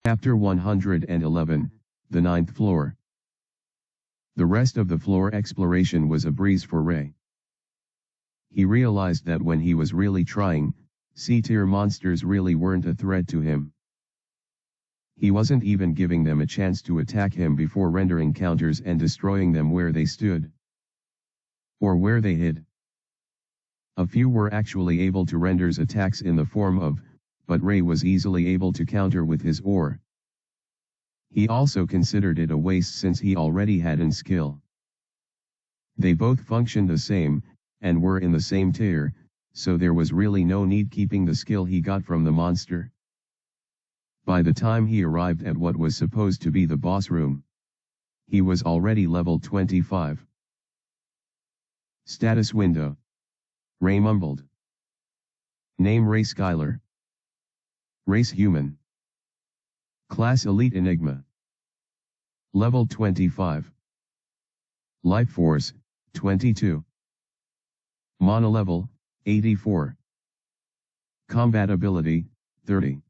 Chapter 111, The Ninth Floor. The rest of the floor exploration was a breeze for Ray. He realized that when he was really trying, C-tier monsters really weren't a threat to him. He wasn't even giving them a chance to attack him before rendering counters and destroying them where they stood. Or where they hid. A few were actually able to render attacks in the form of, but Ray was easily able to counter with his ore. He also considered it a waste since he already had an skill. They both functioned the same, and were in the same tier, so there was really no need keeping the skill he got from the monster. By the time he arrived at what was supposed to be the boss room, he was already level 25. Status window. Ray mumbled. Name Ray Skylar. Race human. Class Elite Enigma. Level 25. Life Force, 22. Mana level, 84. Combat ability, 30.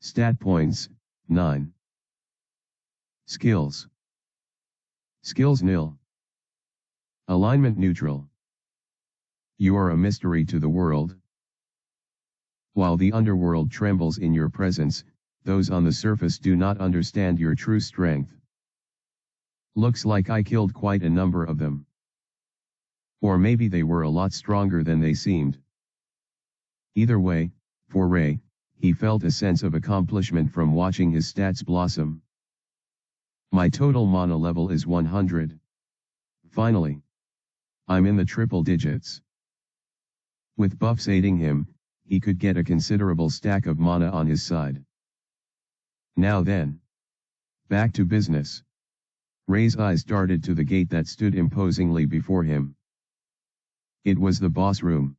Stat points, 9. Skills. Skills nil. Alignment neutral. You are a mystery to the world. While the underworld trembles in your presence, those on the surface do not understand your true strength. Looks like I killed quite a number of them. Or maybe they were a lot stronger than they seemed. Either way, for Ray, he felt a sense of accomplishment from watching his stats blossom. My total mana level is 100. Finally. I'm in the triple digits. With buffs aiding him, he could get a considerable stack of mana on his side. Now then. Back to business. Ray's eyes darted to the gate that stood imposingly before him. It was the boss room.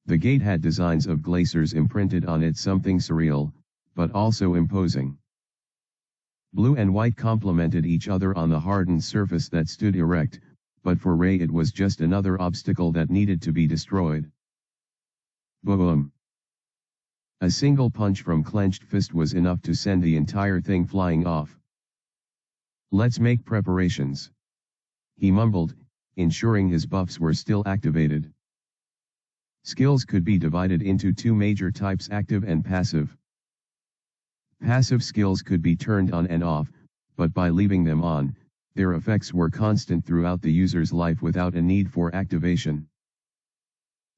The gate had designs of glaciers imprinted on it, something surreal, but also imposing. Blue and white complemented each other on the hardened surface that stood erect, but for Ray it was just another obstacle that needed to be destroyed. Boom! A single punch from clenched fist was enough to send the entire thing flying off. Let's make preparations. He mumbled, ensuring his buffs were still activated. Skills could be divided into two major types: active and passive. Passive skills could be turned on and off, but by leaving them on, their effects were constant throughout the user's life without a need for activation.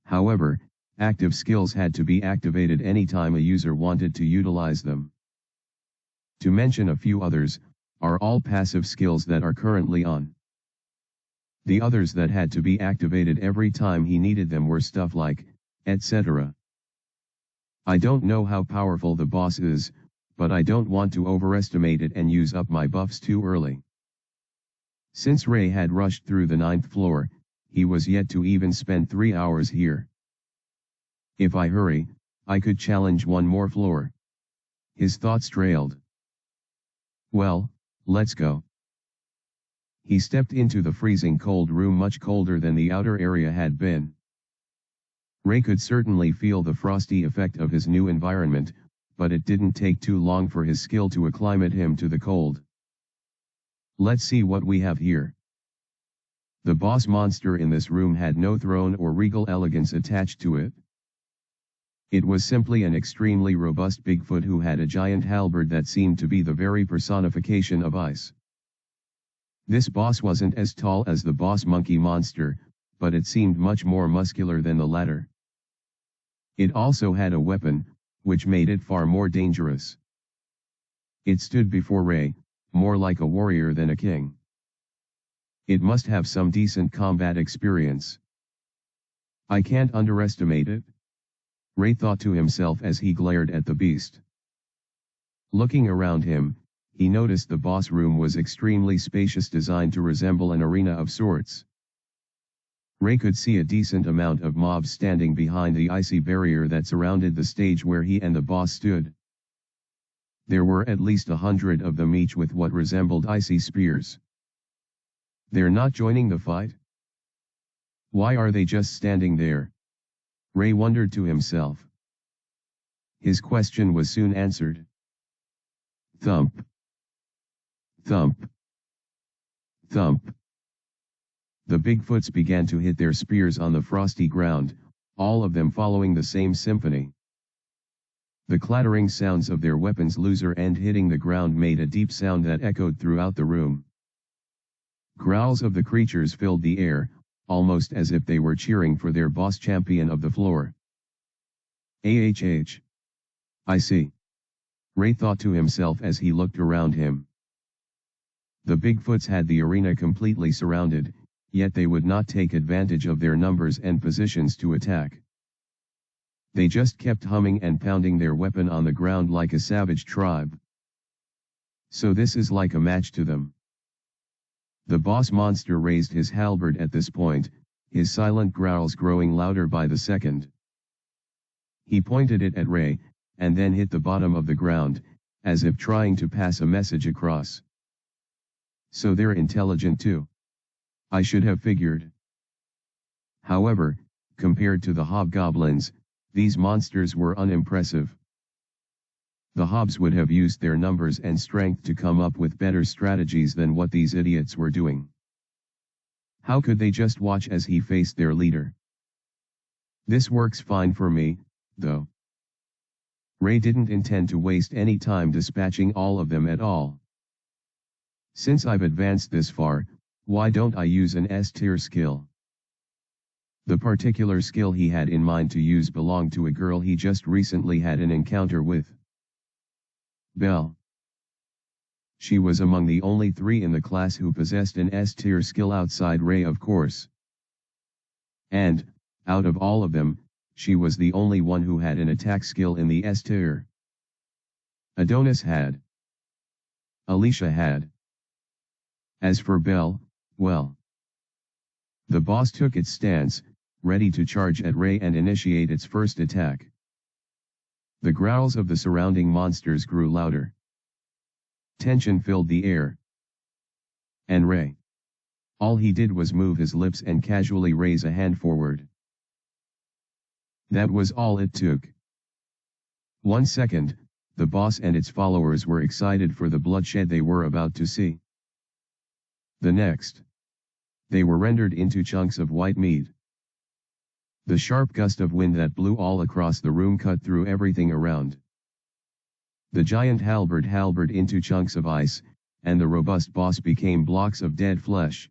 However, active skills had to be activated anytime a user wanted to utilize them. To mention a few others, are all passive skills that are currently on. The others that had to be activated every time he needed them were stuff like, etc. I don't know how powerful the boss is, but I don't want to overestimate it and use up my buffs too early. Since Ray had rushed through the 9th floor, he was yet to even spend 3 hours here. If I hurry, I could challenge one more floor. His thoughts trailed. Well, let's go. He stepped into the freezing cold room, much colder than the outer area had been. Ray could certainly feel the frosty effect of his new environment, but it didn't take too long for his skill to acclimate him to the cold. Let's see what we have here. The boss monster in this room had no throne or regal elegance attached to it. It was simply an extremely robust Bigfoot who had a giant halberd that seemed to be the very personification of ice. This boss wasn't as tall as the boss monkey monster, but it seemed much more muscular than the latter. It also had a weapon, which made it far more dangerous. It stood before Ray, more like a warrior than a king. It must have some decent combat experience. I can't underestimate it, Ray thought to himself as he glared at the beast. Looking around him, he noticed the boss room was extremely spacious, designed to resemble an arena of sorts. Ray could see a decent amount of mobs standing behind the icy barrier that surrounded the stage where he and the boss stood. There were at least 100 of them, each with what resembled icy spears. They're not joining the fight? Why are they just standing there? Ray wondered to himself. His question was soon answered. Thump. Thump. Thump. The Bigfoots began to hit their spears on the frosty ground, all of them following the same symphony. The clattering sounds of their weapons loser end hitting the ground made a deep sound that echoed throughout the room. Growls of the creatures filled the air, almost as if they were cheering for their boss champion of the floor. AHH. I see. Ray thought to himself as he looked around him. The Bigfoots had the arena completely surrounded, yet they would not take advantage of their numbers and positions to attack. They just kept humming and pounding their weapon on the ground like a savage tribe. So this is like a match to them. The boss monster raised his halberd at this point, his silent growls growing louder by the second. He pointed it at Ray, and then hit the bottom of the ground, as if trying to pass a message across. So they're intelligent too. I should have figured. However, compared to the hobgoblins, these monsters were unimpressive. The hobs would have used their numbers and strength to come up with better strategies than what these idiots were doing. How could they just watch as he faced their leader? This works fine for me, though. Ray didn't intend to waste any time dispatching all of them at all. Since I've advanced this far, why don't I use an S-tier skill? The particular skill he had in mind to use belonged to a girl he just recently had an encounter with. Belle. She was among the only 3 in the class who possessed an S-tier skill outside Ray, of course. And, out of all of them, she was the only one who had an attack skill in the S-tier. Adonis had. Alicia had. As for Belle, well. The boss took its stance, ready to charge at Ray and initiate its first attack. The growls of the surrounding monsters grew louder. Tension filled the air. And Ray. All he did was move his lips and casually raise a hand forward. That was all it took. 1 second, the boss and its followers were excited for the bloodshed they were about to see. The next, they were rendered into chunks of white meat. The sharp gust of wind that blew all across the room cut through everything around. The giant halberd into chunks of ice, and the robust boss became blocks of dead flesh.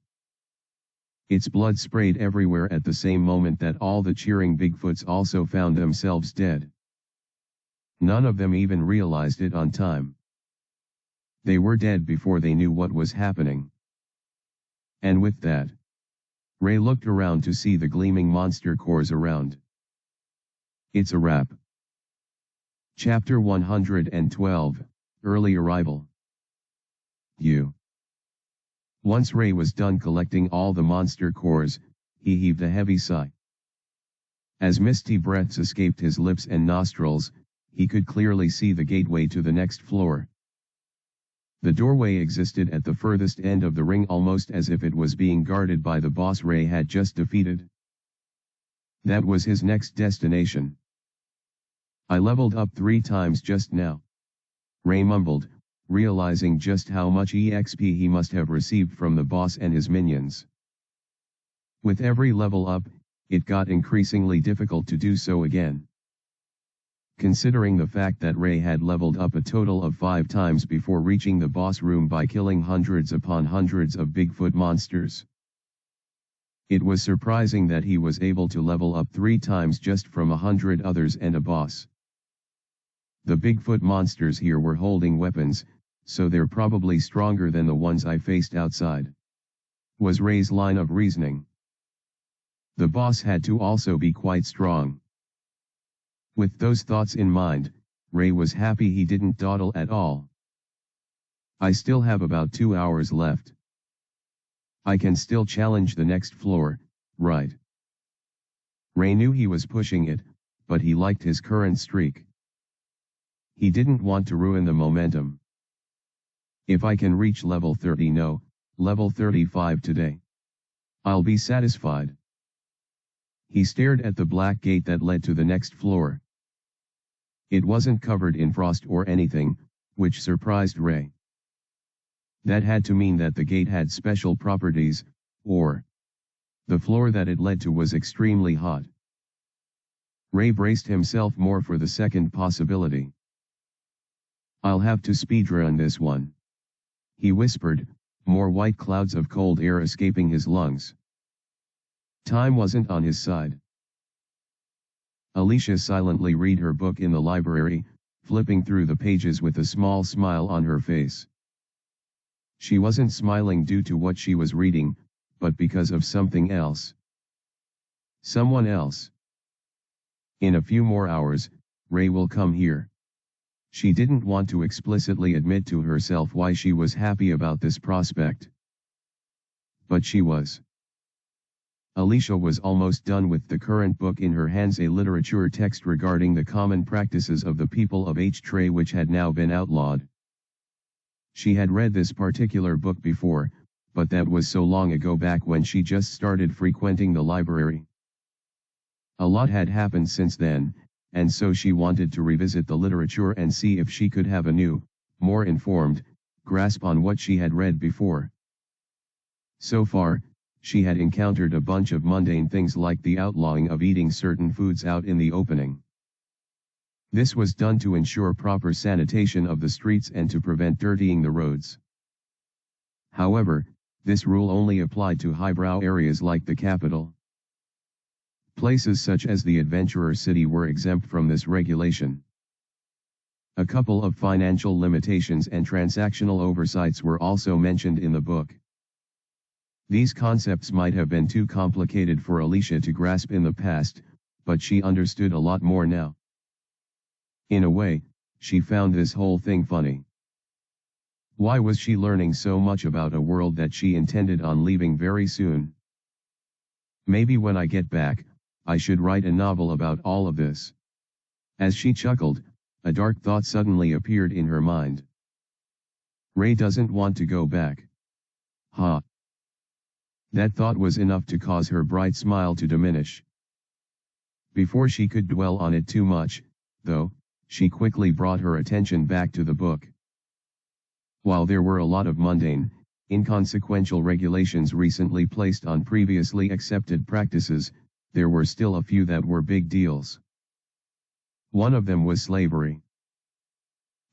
Its blood sprayed everywhere at the same moment that all the cheering Bigfoots also found themselves dead. None of them even realized it on time. They were dead before they knew what was happening. And with that, Ray looked around to see the gleaming monster cores around. It's a wrap. Chapter 112, Early Arrival. Once Ray was done collecting all the monster cores, he heaved a heavy sigh. As misty breaths escaped his lips and nostrils, he could clearly see the gateway to the next floor. The doorway existed at the furthest end of the ring, almost as if it was being guarded by the boss Ray had just defeated. That was his next destination. I leveled up 3 times just now. Ray mumbled, realizing just how much EXP he must have received from the boss and his minions. With every level up, it got increasingly difficult to do so again. Considering the fact that Ray had leveled up a total of 5 times before reaching the boss room by killing hundreds upon hundreds of Bigfoot monsters. It was surprising that he was able to level up 3 times just from 100 others and a boss. The Bigfoot monsters here were holding weapons, so they're probably stronger than the ones I faced outside, was Ray's line of reasoning. The boss had to also be quite strong. With those thoughts in mind, Ray was happy he didn't dawdle at all. I still have about 2 hours left. I can still challenge the next floor, right? Ray knew he was pushing it, but he liked his current streak. He didn't want to ruin the momentum. If I can reach level 30, no, level 35 today, I'll be satisfied. He stared at the black gate that led to the next floor. It wasn't covered in frost or anything, which surprised Ray. That had to mean that the gate had special properties, or the floor that it led to was extremely hot. Ray braced himself more for the second possibility. "I'll have to speedrun this one," he whispered, more white clouds of cold air escaping his lungs. Time wasn't on his side. Alicia silently read her book in the library, flipping through the pages with a small smile on her face. She wasn't smiling due to what she was reading, but because of something else. Someone else. In a few more hours, Ray will come here. She didn't want to explicitly admit to herself why she was happy about this prospect. But she was. Alicia was almost done with the current book in her hands, a literature text regarding the common practices of the people of H-Tray which had now been outlawed. She had read this particular book before, but that was so long ago, back when she just started frequenting the library. A lot had happened since then, and so she wanted to revisit the literature and see if she could have a new, more informed, grasp on what she had read before. So far, she had encountered a bunch of mundane things like the outlawing of eating certain foods out in the opening. This was done to ensure proper sanitation of the streets and to prevent dirtying the roads. However, this rule only applied to highbrow areas like the capital. Places such as the Adventurer City were exempt from this regulation. A couple of financial limitations and transactional oversights were also mentioned in the book. These concepts might have been too complicated for Alicia to grasp in the past, but she understood a lot more now. In a way, she found this whole thing funny. Why was she learning so much about a world that she intended on leaving very soon? Maybe when I get back, I should write a novel about all of this. As she chuckled, a dark thought suddenly appeared in her mind. Ray doesn't want to go back. Ha! That thought was enough to cause her bright smile to diminish. Before she could dwell on it too much, though, she quickly brought her attention back to the book. While there were a lot of mundane, inconsequential regulations recently placed on previously accepted practices, there were still a few that were big deals. One of them was slavery.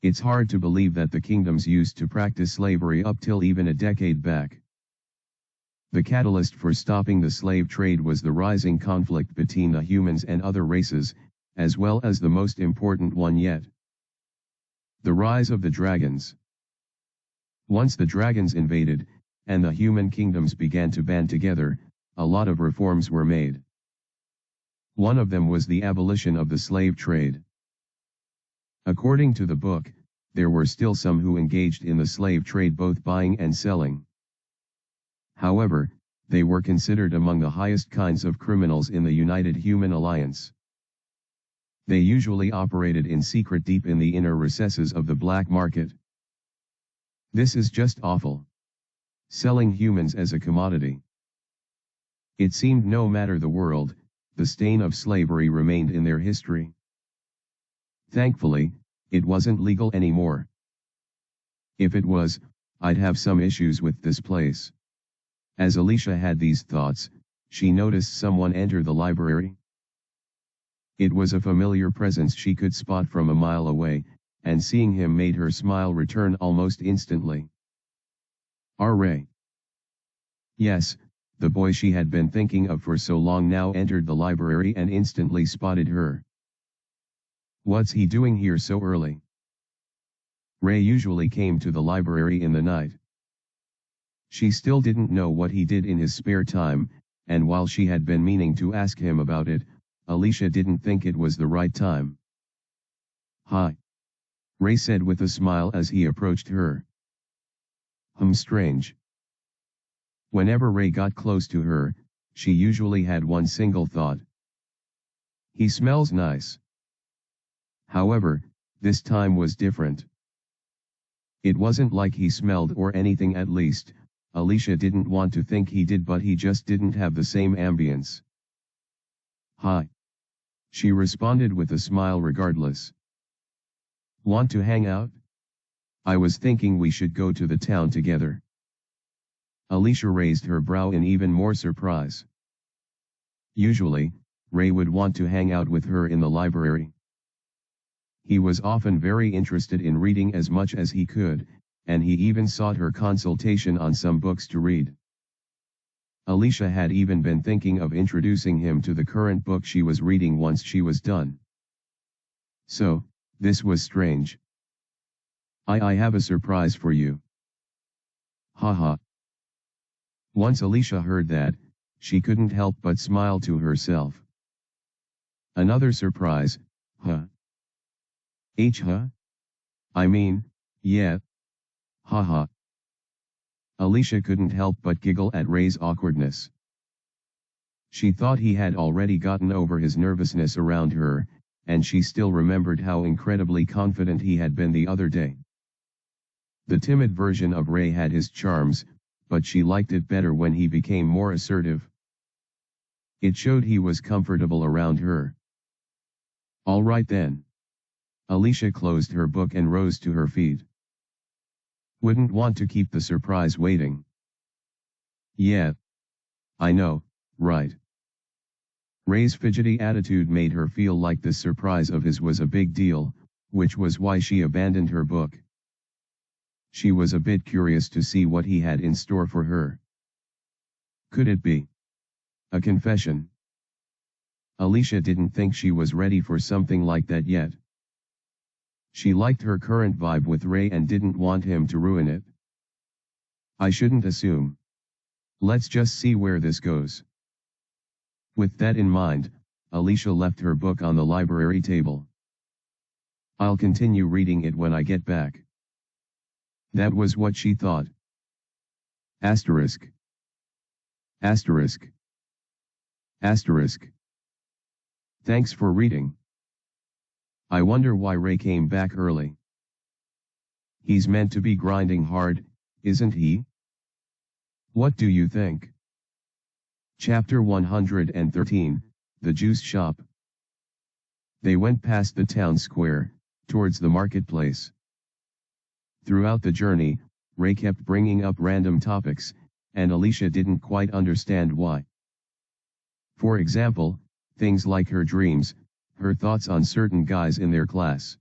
It's hard to believe that the kingdoms used to practice slavery up till even a decade back. The catalyst for stopping the slave trade was the rising conflict between the humans and other races, as well as the most important one yet: the rise of the dragons. Once the dragons invaded, and the human kingdoms began to band together, a lot of reforms were made. One of them was the abolition of the slave trade. According to the book, there were still some who engaged in the slave trade, both buying and selling. However, they were considered among the highest kinds of criminals in the United Human Alliance. They usually operated in secret deep in the inner recesses of the black market. This is just awful. Selling humans as a commodity. It seemed no matter the world, the stain of slavery remained in their history. Thankfully, it wasn't legal anymore. If it was, I'd have some issues with this place. As Alicia had these thoughts, she noticed someone enter the library. It was a familiar presence she could spot from a mile away, and seeing him made her smile return almost instantly. Ray. Yes, the boy she had been thinking of for so long now entered the library and instantly spotted her. What's he doing here so early? Ray usually came to the library in the night. She still didn't know what he did in his spare time, and while she had been meaning to ask him about it, Alicia didn't think it was the right time. Hi. Ray said with a smile as he approached her. Strange. Whenever Ray got close to her, she usually had one single thought. He smells nice. However, this time was different. It wasn't like he smelled or anything, at least, Alicia didn't want to think he did, but he just didn't have the same ambience. Hi. She responded with a smile regardless. Want to hang out? I was thinking we should go to the town together. Alicia raised her brow in even more surprise. Usually, Ray would want to hang out with her in the library. He was often very interested in reading as much as he could, and he even sought her consultation on some books to read. Alicia had even been thinking of introducing him to the current book she was reading once she was done. So, this was strange. I have a surprise for you. Haha. Once Alicia heard that, she couldn't help but smile to herself. Another surprise, huh? Huh? I mean, yeah. Haha. Alicia couldn't help but giggle at Ray's awkwardness. She thought he had already gotten over his nervousness around her, and she still remembered how incredibly confident he had been the other day. The timid version of Ray had his charms, but she liked it better when he became more assertive. It showed he was comfortable around her. All right then. Alicia closed her book and rose to her feet. Wouldn't want to keep the surprise waiting. Yeah. I know, right. Ray's fidgety attitude made her feel like this surprise of his was a big deal, which was why she abandoned her book. She was a bit curious to see what he had in store for her. Could it be a confession? Alicia didn't think she was ready for something like that yet. She liked her current vibe with Ray and didn't want him to ruin it. I shouldn't assume. Let's just see where this goes. With that in mind, Alicia left her book on the library table. I'll continue reading it when I get back. That was what she thought. Asterisk. Asterisk. Asterisk. Thanks for reading. I wonder why Ray came back early. He's meant to be grinding hard, isn't he? What do you think? Chapter 113, The Juice Shop. They went past the town square, towards the marketplace. Throughout the journey, Ray kept bringing up random topics, and Alicia didn't quite understand why. For example, things like her dreams, her thoughts on certain guys in their class.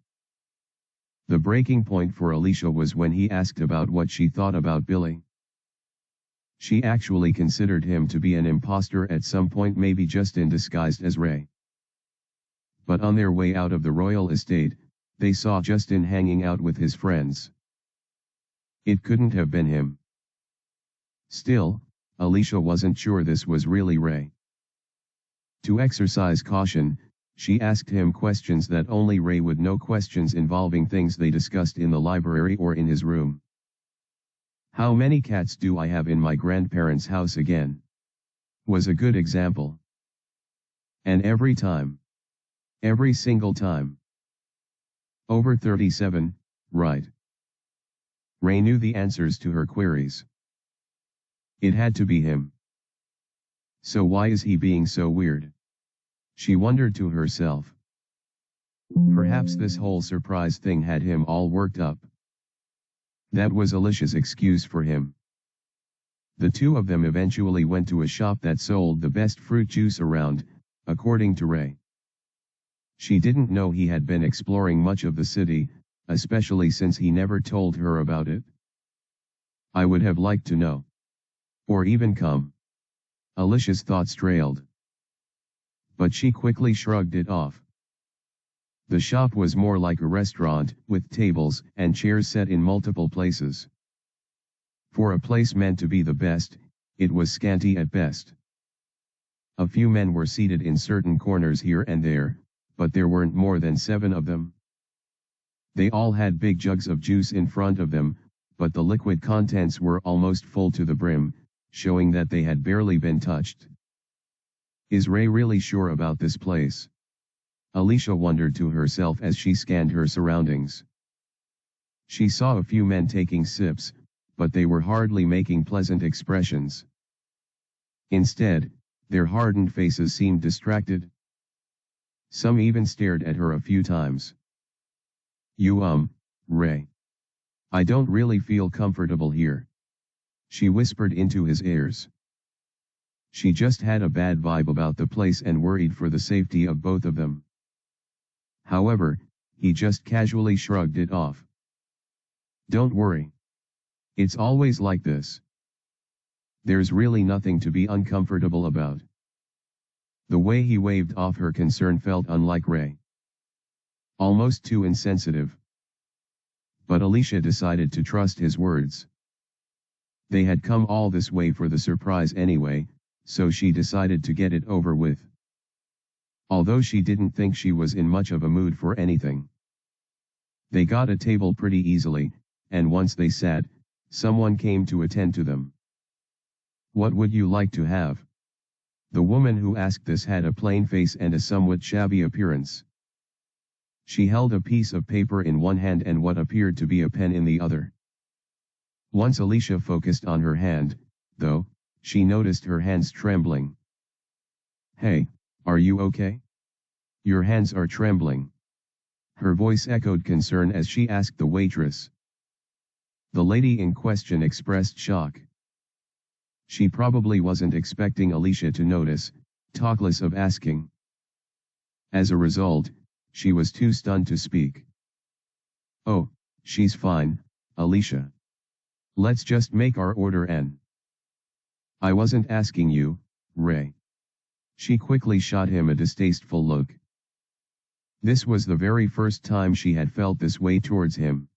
The breaking point for Alicia was when he asked about what she thought about Billy. She actually considered him to be an imposter at some point, maybe Justin disguised as Ray. But on their way out of the royal estate, they saw Justin hanging out with his friends. It couldn't have been him. Still, Alicia wasn't sure this was really Ray. To exercise caution, she asked him questions that only Ray would know, questions involving things they discussed in the library or in his room. How many cats do I have in my grandparents' house again? Was a good example. And every time. Every single time. Over 37, right? Ray knew the answers to her queries. It had to be him. So why is he being so weird? She wondered to herself. Perhaps this whole surprise thing had him all worked up. That was Alicia's excuse for him. The two of them eventually went to a shop that sold the best fruit juice around, according to Ray. She didn't know he had been exploring much of the city, especially since he never told her about it. I would have liked to know. Or even come. Alicia's thoughts trailed. But she quickly shrugged it off. The shop was more like a restaurant, with tables and chairs set in multiple places. For a place meant to be the best, it was scanty at best. A few men were seated in certain corners here and there, but there weren't more than 7 of them. They all had big jugs of juice in front of them, but the liquid contents were almost full to the brim, showing that they had barely been touched. Is Ray really sure about this place? Alicia wondered to herself as she scanned her surroundings. She saw a few men taking sips, but they were hardly making pleasant expressions. Instead, their hardened faces seemed distracted. Some even stared at her a few times. Ray. I don't really feel comfortable here, she whispered into his ears. She just had a bad vibe about the place and worried for the safety of both of them. However, he just casually shrugged it off. Don't worry. It's always like this. There's really nothing to be uncomfortable about. The way he waved off her concern felt unlike Ray. Almost too insensitive. But Alicia decided to trust his words. They had come all this way for the surprise anyway, so she decided to get it over with. Although she didn't think she was in much of a mood for anything. They got a table pretty easily, and once they sat, someone came to attend to them. What would you like to have? The woman who asked this had a plain face and a somewhat shabby appearance. She held a piece of paper in one hand and what appeared to be a pen in the other. Once Alicia focused on her hand, though, she noticed her hands trembling. Hey, are you okay? Your hands are trembling. Her voice echoed concern as she asked the waitress. The lady in question expressed shock. She probably wasn't expecting Alicia to notice, talkless of asking. As a result, she was too stunned to speak. Oh, she's fine, Alicia. Let's just make our order and... I wasn't asking you, Ray. She quickly shot him a distasteful look. This was the very first time she had felt this way towards him.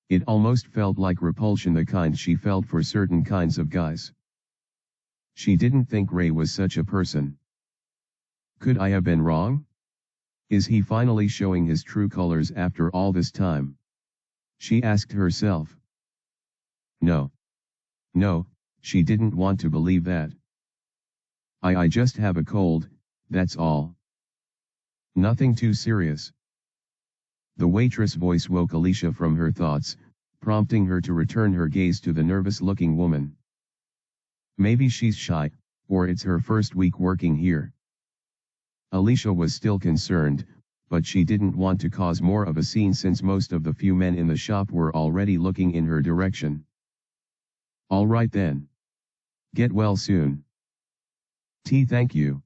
It almost felt like repulsion, the kind she felt for certain kinds of guys. She didn't think Ray was such a person. Could I have been wrong? Is he finally showing his true colors after all this time? She asked herself. No. No, she didn't want to believe that. I just have a cold, that's all. Nothing too serious. The waitress' voice woke Alicia from her thoughts, prompting her to return her gaze to the nervous-looking woman. Maybe she's shy, or it's her first week working here. Alicia was still concerned, but she didn't want to cause more of a scene since most of the few men in the shop were already looking in her direction. All right then. Get well soon. Thank you.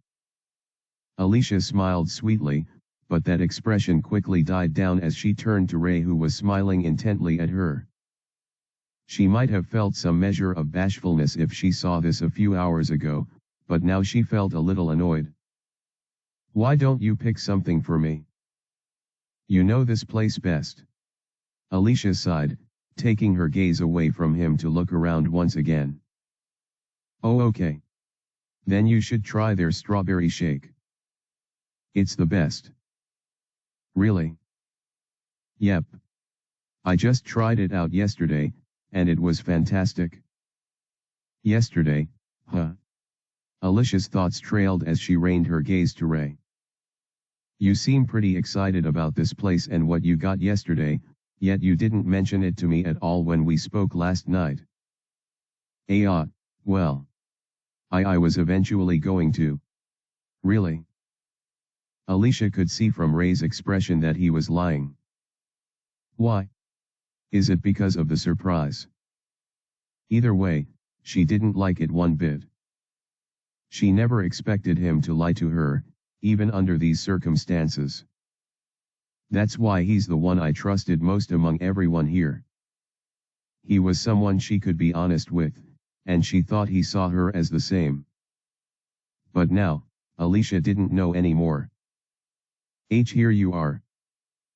Alicia smiled sweetly, but that expression quickly died down as she turned to Ray, who was smiling intently at her. She might have felt some measure of bashfulness if she saw this a few hours ago, but now she felt a little annoyed. Why don't you pick something for me? You know this place best. Alicia sighed, taking her gaze away from him to look around once again. Oh, okay. Then you should try their strawberry shake. It's the best. Really? Yep. I just tried it out yesterday, and it was fantastic. Yesterday, huh? Alicia's thoughts trailed as she reined her gaze to Ray. You seem pretty excited about this place and what you got yesterday, yet you didn't mention it to me at all when we spoke last night. Well. I was eventually going to. Really? Alicia could see from Ray's expression that he was lying. Why? Is it because of the surprise? Either way, she didn't like it one bit. She never expected him to lie to her, even under these circumstances. That's why he's the one I trusted most among everyone here. He was someone she could be honest with, and she thought he saw her as the same. But now, Alicia didn't know anymore. Here you are.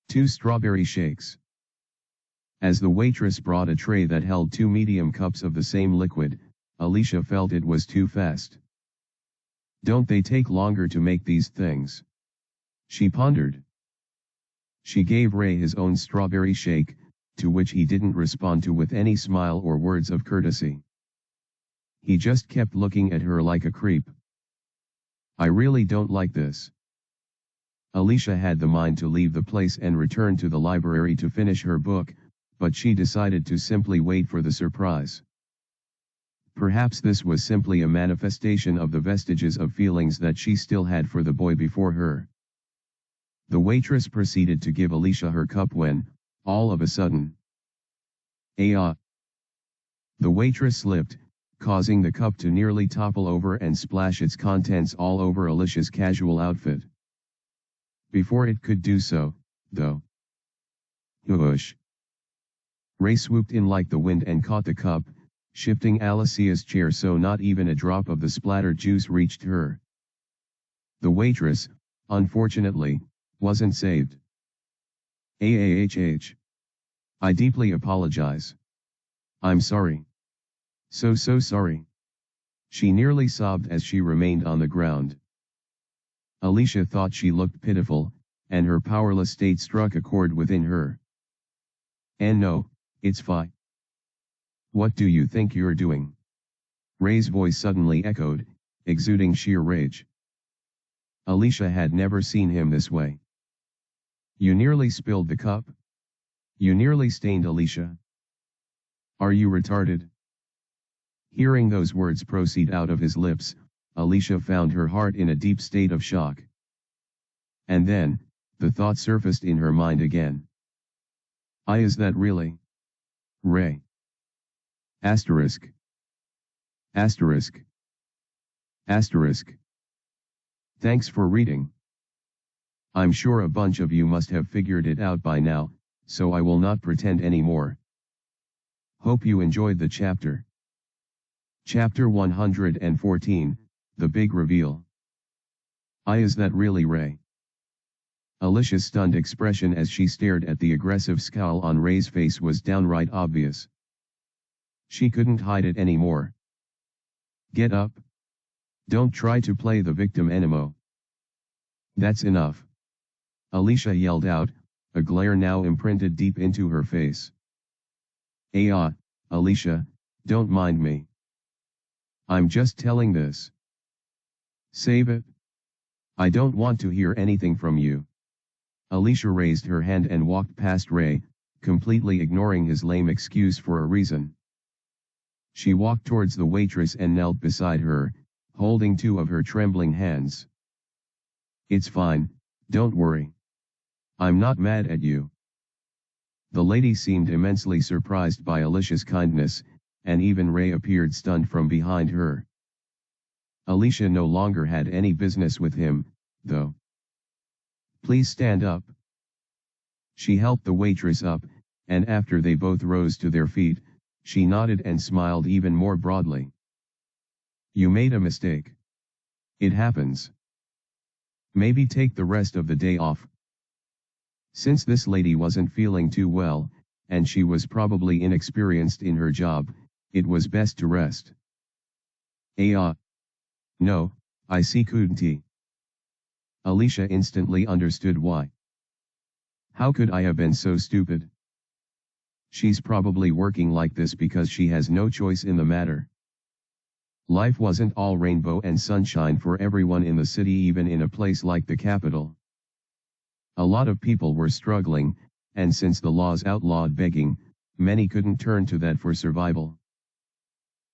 2 strawberry shakes. As the waitress brought a tray that held 2 medium cups of the same liquid, Alicia felt it was too fast. Don't they take longer to make these things? She pondered. She gave Ray his own strawberry shake, to which he didn't respond to with any smile or words of courtesy. He just kept looking at her like a creep. I really don't like this. Alicia had the mind to leave the place and return to the library to finish her book, but she decided to simply wait for the surprise. Perhaps this was simply a manifestation of the vestiges of feelings that she still had for the boy before her. The waitress proceeded to give Alicia her cup when, all of a sudden, Ah! The waitress slipped, causing the cup to nearly topple over and splash its contents all over Alicia's casual outfit. Before it could do so, though. Whoosh! Ray swooped in like the wind and caught the cup, shifting Alicia's chair so not even a drop of the splattered juice reached her. The waitress, unfortunately, wasn't saved. AAHH. I deeply apologize. I'm sorry. So sorry. She nearly sobbed as she remained on the ground. Alicia thought she looked pitiful, and her powerless state struck a chord within her. And no, it's fine. What do you think you're doing? Ray's voice suddenly echoed, exuding sheer rage. Alicia had never seen him this way. You nearly spilled the cup. You nearly stained Alicia. Are you retarded? Hearing those words proceed out of his lips, Alicia found her heart in a deep state of shock. And then, the thought surfaced in her mind again. Is that really Ray? Asterisk. Asterisk. Asterisk. Thanks for reading. I'm sure a bunch of you must have figured it out by now, so I will not pretend anymore. Hope you enjoyed the chapter. Chapter 114, The Big Reveal. Is that really Ray? Alicia's stunned expression as she stared at the aggressive scowl on Ray's face was downright obvious. She couldn't hide it anymore. Get up. Don't try to play the victim anymore. That's enough. Alicia yelled out, a glare now imprinted deep into her face. Alicia, don't mind me. I'm just telling this. Save it. I don't want to hear anything from you. Alicia raised her hand and walked past Ray, completely ignoring his lame excuse for a reason. She walked towards the waitress and knelt beside her, holding two of her trembling hands. It's fine, don't worry. I'm not mad at you. The lady seemed immensely surprised by Alicia's kindness, and even Ray appeared stunned from behind her. Alicia no longer had any business with him, though. Please stand up. She helped the waitress up, and after they both rose to their feet, she nodded and smiled even more broadly. You made a mistake. It happens. Maybe take the rest of the day off. Since this lady wasn't feeling too well, and she was probably inexperienced in her job, it was best to rest. No, I see couldn't. Alicia instantly understood why. How could I have been so stupid? She's probably working like this because she has no choice in the matter. Life wasn't all rainbow and sunshine for everyone in the city, even in a place like the capital. A lot of people were struggling, and since the laws outlawed begging, many couldn't turn to that for survival.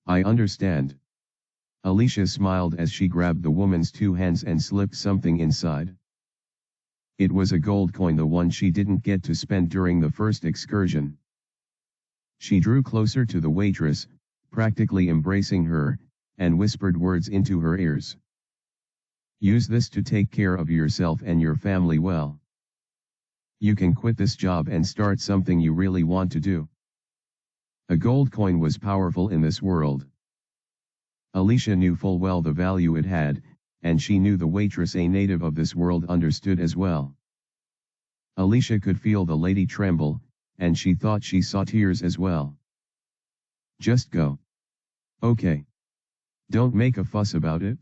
I understand. Alicia smiled as she grabbed the woman's two hands and slipped something inside. It was a gold coin, the one she didn't get to spend during the first excursion. She drew closer to the waitress, practically embracing her, and whispered words into her ears. Use this to take care of yourself and your family well. You can quit this job and start something you really want to do. A gold coin was powerful in this world. Alicia knew full well the value it had, and she knew the waitress, a native of this world, understood as well. Alicia could feel the lady tremble, and she thought she saw tears as well. Just go. Okay. Don't make a fuss about it.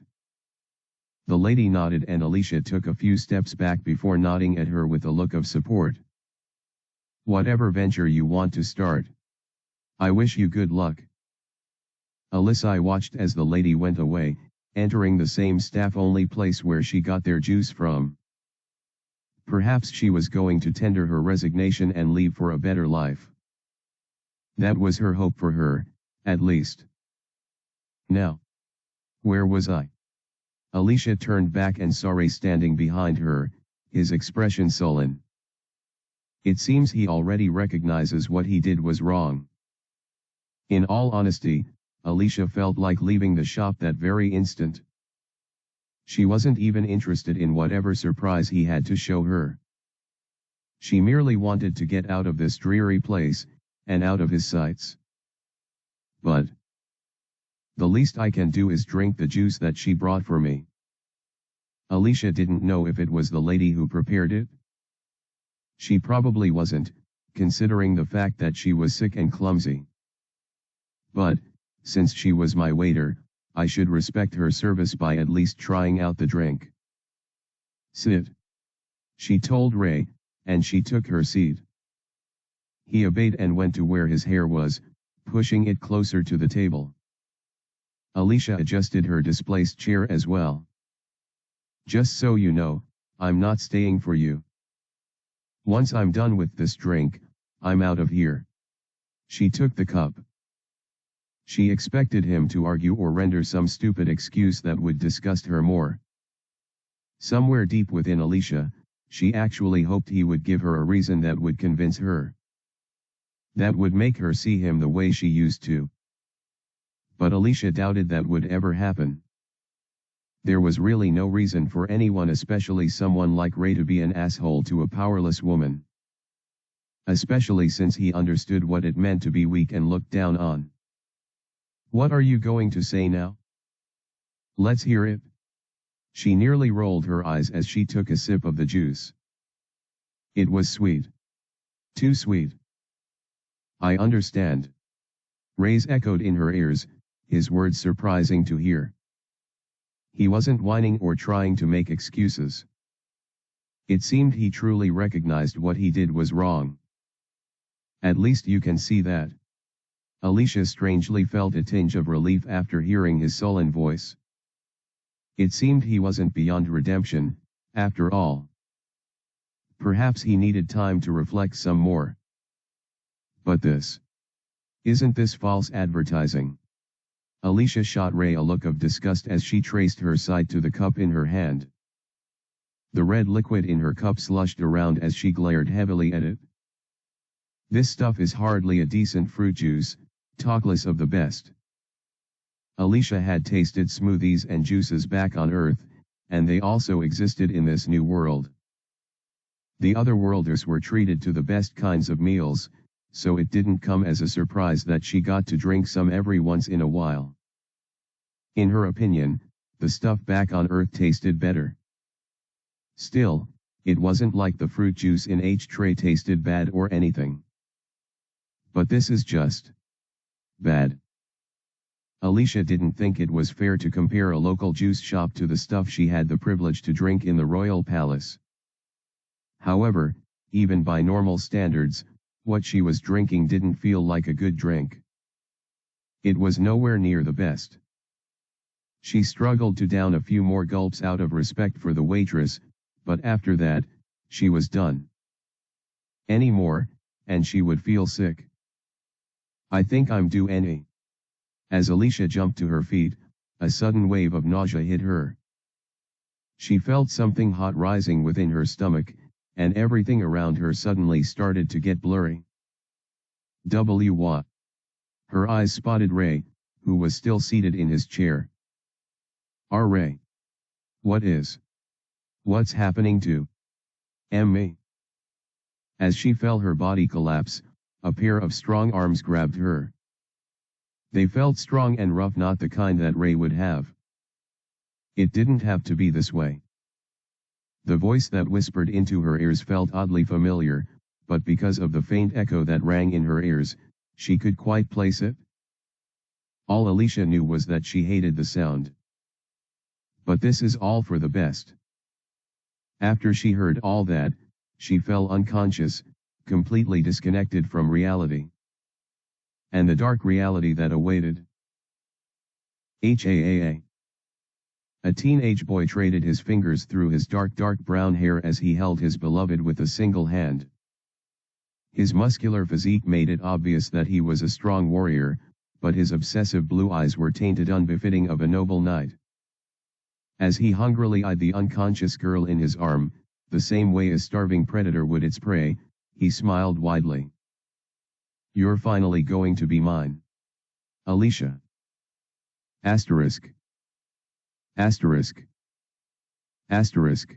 The lady nodded and Alicia took a few steps back before nodding at her with a look of support. Whatever venture you want to start. I wish you good luck. Alicia watched as the lady went away, entering the same staff-only place where she got their juice from. Perhaps she was going to tender her resignation and leave for a better life. That was her hope for her, at least. Now, where was I? Alicia turned back and saw Ray standing behind her, his expression sullen. It seems he already recognizes what he did was wrong. In all honesty, Alicia felt like leaving the shop that very instant. She wasn't even interested in whatever surprise he had to show her. She merely wanted to get out of this dreary place, and out of his sights. But the least I can do is drink the juice that she brought for me. Alicia didn't know if it was the lady who prepared it. She probably wasn't, considering the fact that she was sick and clumsy. But, since she was my waiter, I should respect her service by at least trying out the drink. Sit, she told Ray, and she took her seat. He obeyed and went to where his hair was, pushing it closer to the table. Alicia adjusted her displaced chair as well. Just so you know, I'm not staying for you. Once I'm done with this drink, I'm out of here. She took the cup. She expected him to argue or render some stupid excuse that would disgust her more. Somewhere deep within Alicia, she actually hoped he would give her a reason that would convince her. That would make her see him the way she used to. But Alicia doubted that would ever happen. There was really no reason for anyone, especially someone like Ray, to be an asshole to a powerless woman. Especially since he understood what it meant to be weak and looked down on. What are you going to say now? Let's hear it. She nearly rolled her eyes as she took a sip of the juice. It was sweet. Too sweet. I understand. Ray's echoed in her ears, his words surprising to hear. He wasn't whining or trying to make excuses. It seemed he truly recognized what he did was wrong. At least you can see that. Alicia strangely felt a tinge of relief after hearing his sullen voice. It seemed he wasn't beyond redemption, after all. Perhaps he needed time to reflect some more. But isn't this false advertising? Alicia shot Ray a look of disgust as she traced her sight to the cup in her hand. The red liquid in her cup slushed around as she glared heavily at it. This stuff is hardly a decent fruit juice, talk less of the best. Alicia had tasted smoothies and juices back on Earth, and they also existed in this new world. The otherworlders were treated to the best kinds of meals, so it didn't come as a surprise that she got to drink some every once in a while. In her opinion, the stuff back on Earth tasted better. Still, it wasn't like the fruit juice in H-tray tasted bad or anything. But this is just bad. Alicia didn't think it was fair to compare a local juice shop to the stuff she had the privilege to drink in the royal palace. However, even by normal standards, what she was drinking didn't feel like a good drink. It was nowhere near the best. She struggled to down a few more gulps out of respect for the waitress, but after that, she was done. Any more, and she would feel sick. I think I'm due any. As Alicia jumped to her feet, a sudden wave of nausea hit her. She felt something hot rising within her stomach, and everything around her suddenly started to get blurry. What? Her eyes spotted Ray, who was still seated in his chair. Ray. What's happening to me? As she felt her body collapse, a pair of strong arms grabbed her. They felt strong and rough, not the kind that Ray would have. It didn't have to be this way. The voice that whispered into her ears felt oddly familiar, but because of the faint echo that rang in her ears, she could quite place it. All Alicia knew was that she hated the sound. But this is all for the best. After she heard all that, she fell unconscious, completely disconnected from reality. And the dark reality that awaited. A teenage boy traded his fingers through his dark brown hair as he held his beloved with a single hand. His muscular physique made it obvious that he was a strong warrior, but his obsessive blue eyes were tainted, unbefitting of a noble knight. As he hungrily eyed the unconscious girl in his arm, the same way a starving predator would its prey, he smiled widely. You're finally going to be mine. Alicia. Asterisk. Asterisk. Asterisk.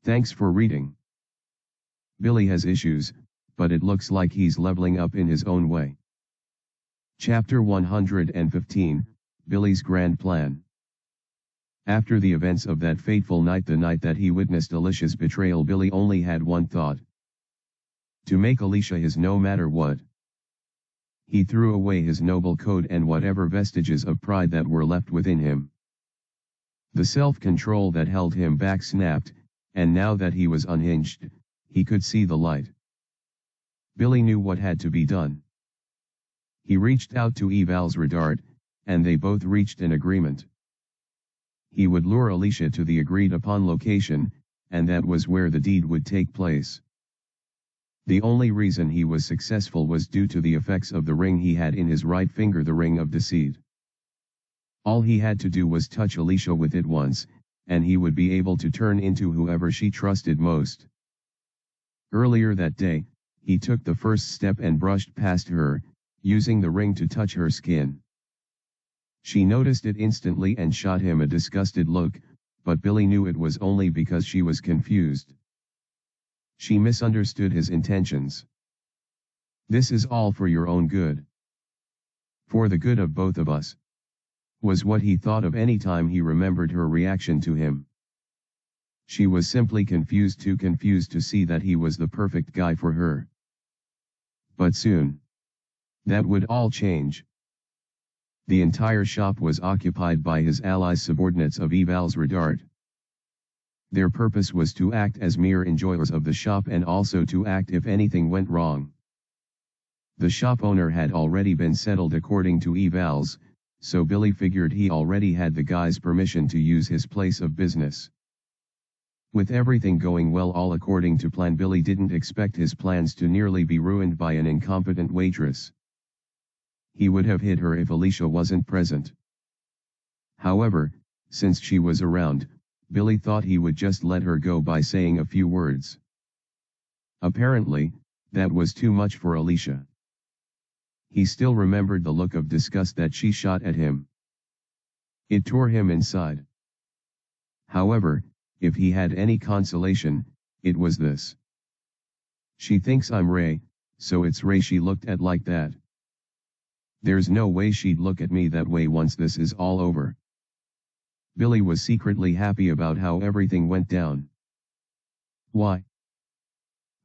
Thanks for reading. Billy has issues, but it looks like he's leveling up in his own way. Chapter 115, Billy's Grand Plan. After the events of that fateful night, the night that he witnessed Alicia's betrayal, Billy only had one thought: to make Alicia his no matter what. He threw away his noble code and whatever vestiges of pride that were left within him. The self-control that held him back snapped, and now that he was unhinged, he could see the light. Billy knew what had to be done. He reached out to Eval's Redart, and they both reached an agreement. He would lure Alicia to the agreed-upon location, and that was where the deed would take place. The only reason he was successful was due to the effects of the ring he had in his right finger, the ring of deceit. All he had to do was touch Alicia with it once, and he would be able to turn into whoever she trusted most. Earlier that day, he took the first step and brushed past her, using the ring to touch her skin. She noticed it instantly and shot him a disgusted look, but Billy knew it was only because she was confused. She misunderstood his intentions. "This is all for your own good. For the good of both of us," was what he thought of any time he remembered her reaction to him. She was simply confused, too confused to see that he was the perfect guy for her. But soon, that would all change. The entire shop was occupied by his allies, subordinates of Eval's Redart. Their purpose was to act as mere enjoyers of the shop and also to act if anything went wrong. The shop owner had already been settled according to Eval's, so Billy figured he already had the guy's permission to use his place of business. With everything going well, all according to plan, Billy didn't expect his plans to nearly be ruined by an incompetent waitress. He would have hit her if Alicia wasn't present. However, since she was around, Billy thought he would just let her go by saying a few words. Apparently, that was too much for Alicia. He still remembered the look of disgust that she shot at him. It tore him inside. However, if he had any consolation, it was this: she thinks I'm Ray, so it's Ray she looked at like that. There's no way she'd look at me that way once this is all over. Billy was secretly happy about how everything went down. Why?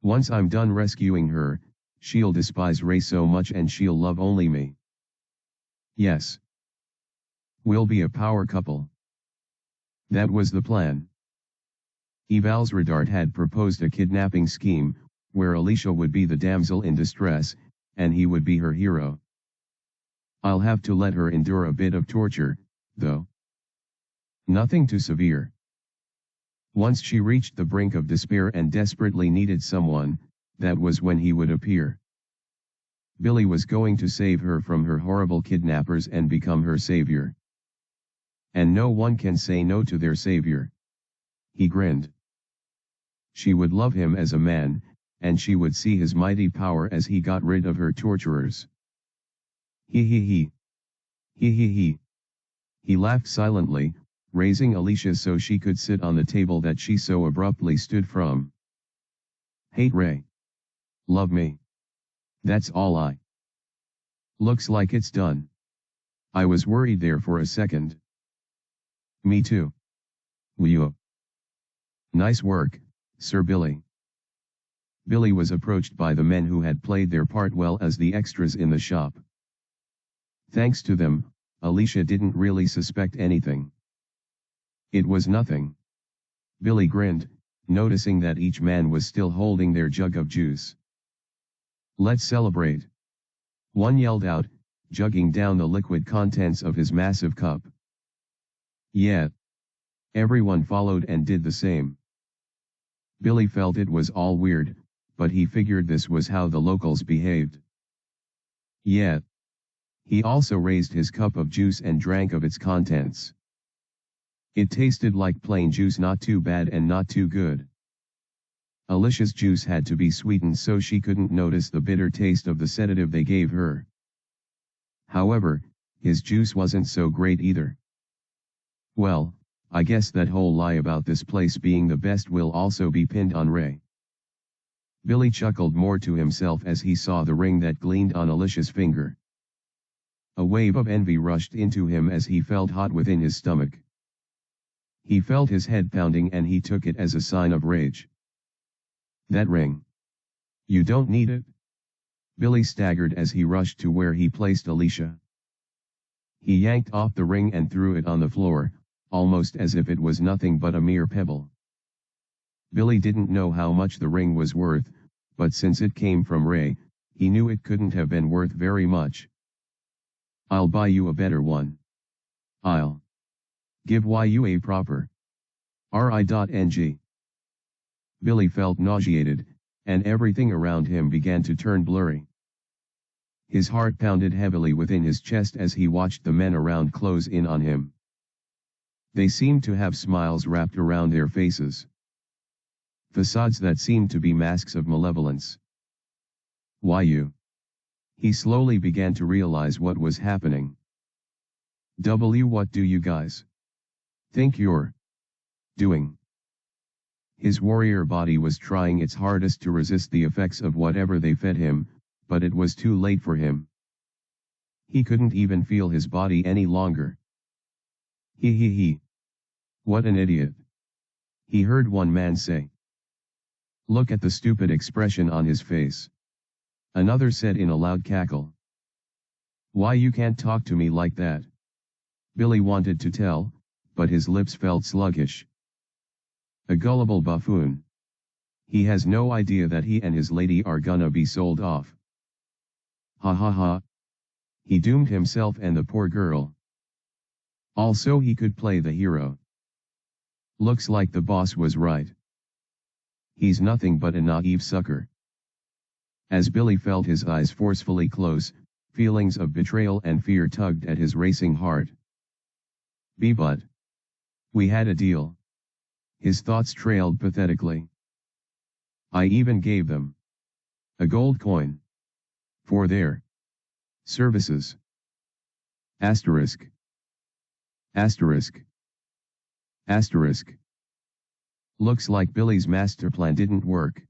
Once I'm done rescuing her, she'll despise Ray so much and she'll love only me. Yes. We'll be a power couple. That was the plan. Eval's Redart had proposed a kidnapping scheme, where Alicia would be the damsel in distress, and he would be her hero. I'll have to let her endure a bit of torture, though. Nothing too severe. Once she reached the brink of despair and desperately needed someone, that was when he would appear. Billy was going to save her from her horrible kidnappers and become her savior. And no one can say no to their savior. He grinned. She would love him as a man, and she would see his mighty power as he got rid of her torturers. He. He. He laughed silently, raising Alicia so she could sit on the table that she so abruptly stood from. Hate Ray. Love me. That's all I. Looks like it's done. I was worried there for a second. Me too. Whew. Nice work, Sir Billy. Billy was approached by the men who had played their part well as the extras in the shop. Thanks to them, Alicia didn't really suspect anything. It was nothing. Billy grinned, noticing that each man was still holding their jug of juice. Let's celebrate. One yelled out, jugging down the liquid contents of his massive cup. Yeah. Everyone followed and did the same. Billy felt it was all weird, but he figured this was how the locals behaved. Yeah. He also raised his cup of juice and drank of its contents. It tasted like plain juice, not too bad and not too good. Alicia's juice had to be sweetened so she couldn't notice the bitter taste of the sedative they gave her. However, his juice wasn't so great either. Well, I guess that whole lie about this place being the best will also be pinned on Ray. Billy chuckled more to himself as he saw the ring that gleamed on Alicia's finger. A wave of envy rushed into him as he felt hot within his stomach. He felt his head pounding and he took it as a sign of rage. That ring. You don't need it. Billy staggered as he rushed to where he placed Alicia. He yanked off the ring and threw it on the floor, almost as if it was nothing but a mere pebble. Billy didn't know how much the ring was worth, but since it came from Ray, he knew it couldn't have been worth very much. I'll buy you a better one. I'll give you a proper ri.ng. Billy felt nauseated, and everything around him began to turn blurry. His heart pounded heavily within his chest as he watched the men around close in on him. They seemed to have smiles wrapped around their faces. Facades that seemed to be masks of malevolence. Why you? He slowly began to realize what was happening. What do you guys think you're doing? His warrior body was trying its hardest to resist the effects of whatever they fed him, but it was too late for him. He couldn't even feel his body any longer. He. What an idiot. He heard one man say. Look at the stupid expression on his face. Another said in a loud cackle. Why you can't talk to me like that? Billy wanted to tell, but his lips felt sluggish. A gullible buffoon. He has no idea that he and his lady are gonna be sold off. Ha ha ha. He doomed himself and the poor girl. Also he could play the hero. Looks like the boss was right. He's nothing but a naive sucker. As Billy felt his eyes forcefully close, feelings of betrayal and fear tugged at his racing heart. But we had a deal. His thoughts trailed pathetically. I even gave them a gold coin for their services. Asterisk. Asterisk. Asterisk. Looks like Billy's master plan didn't work.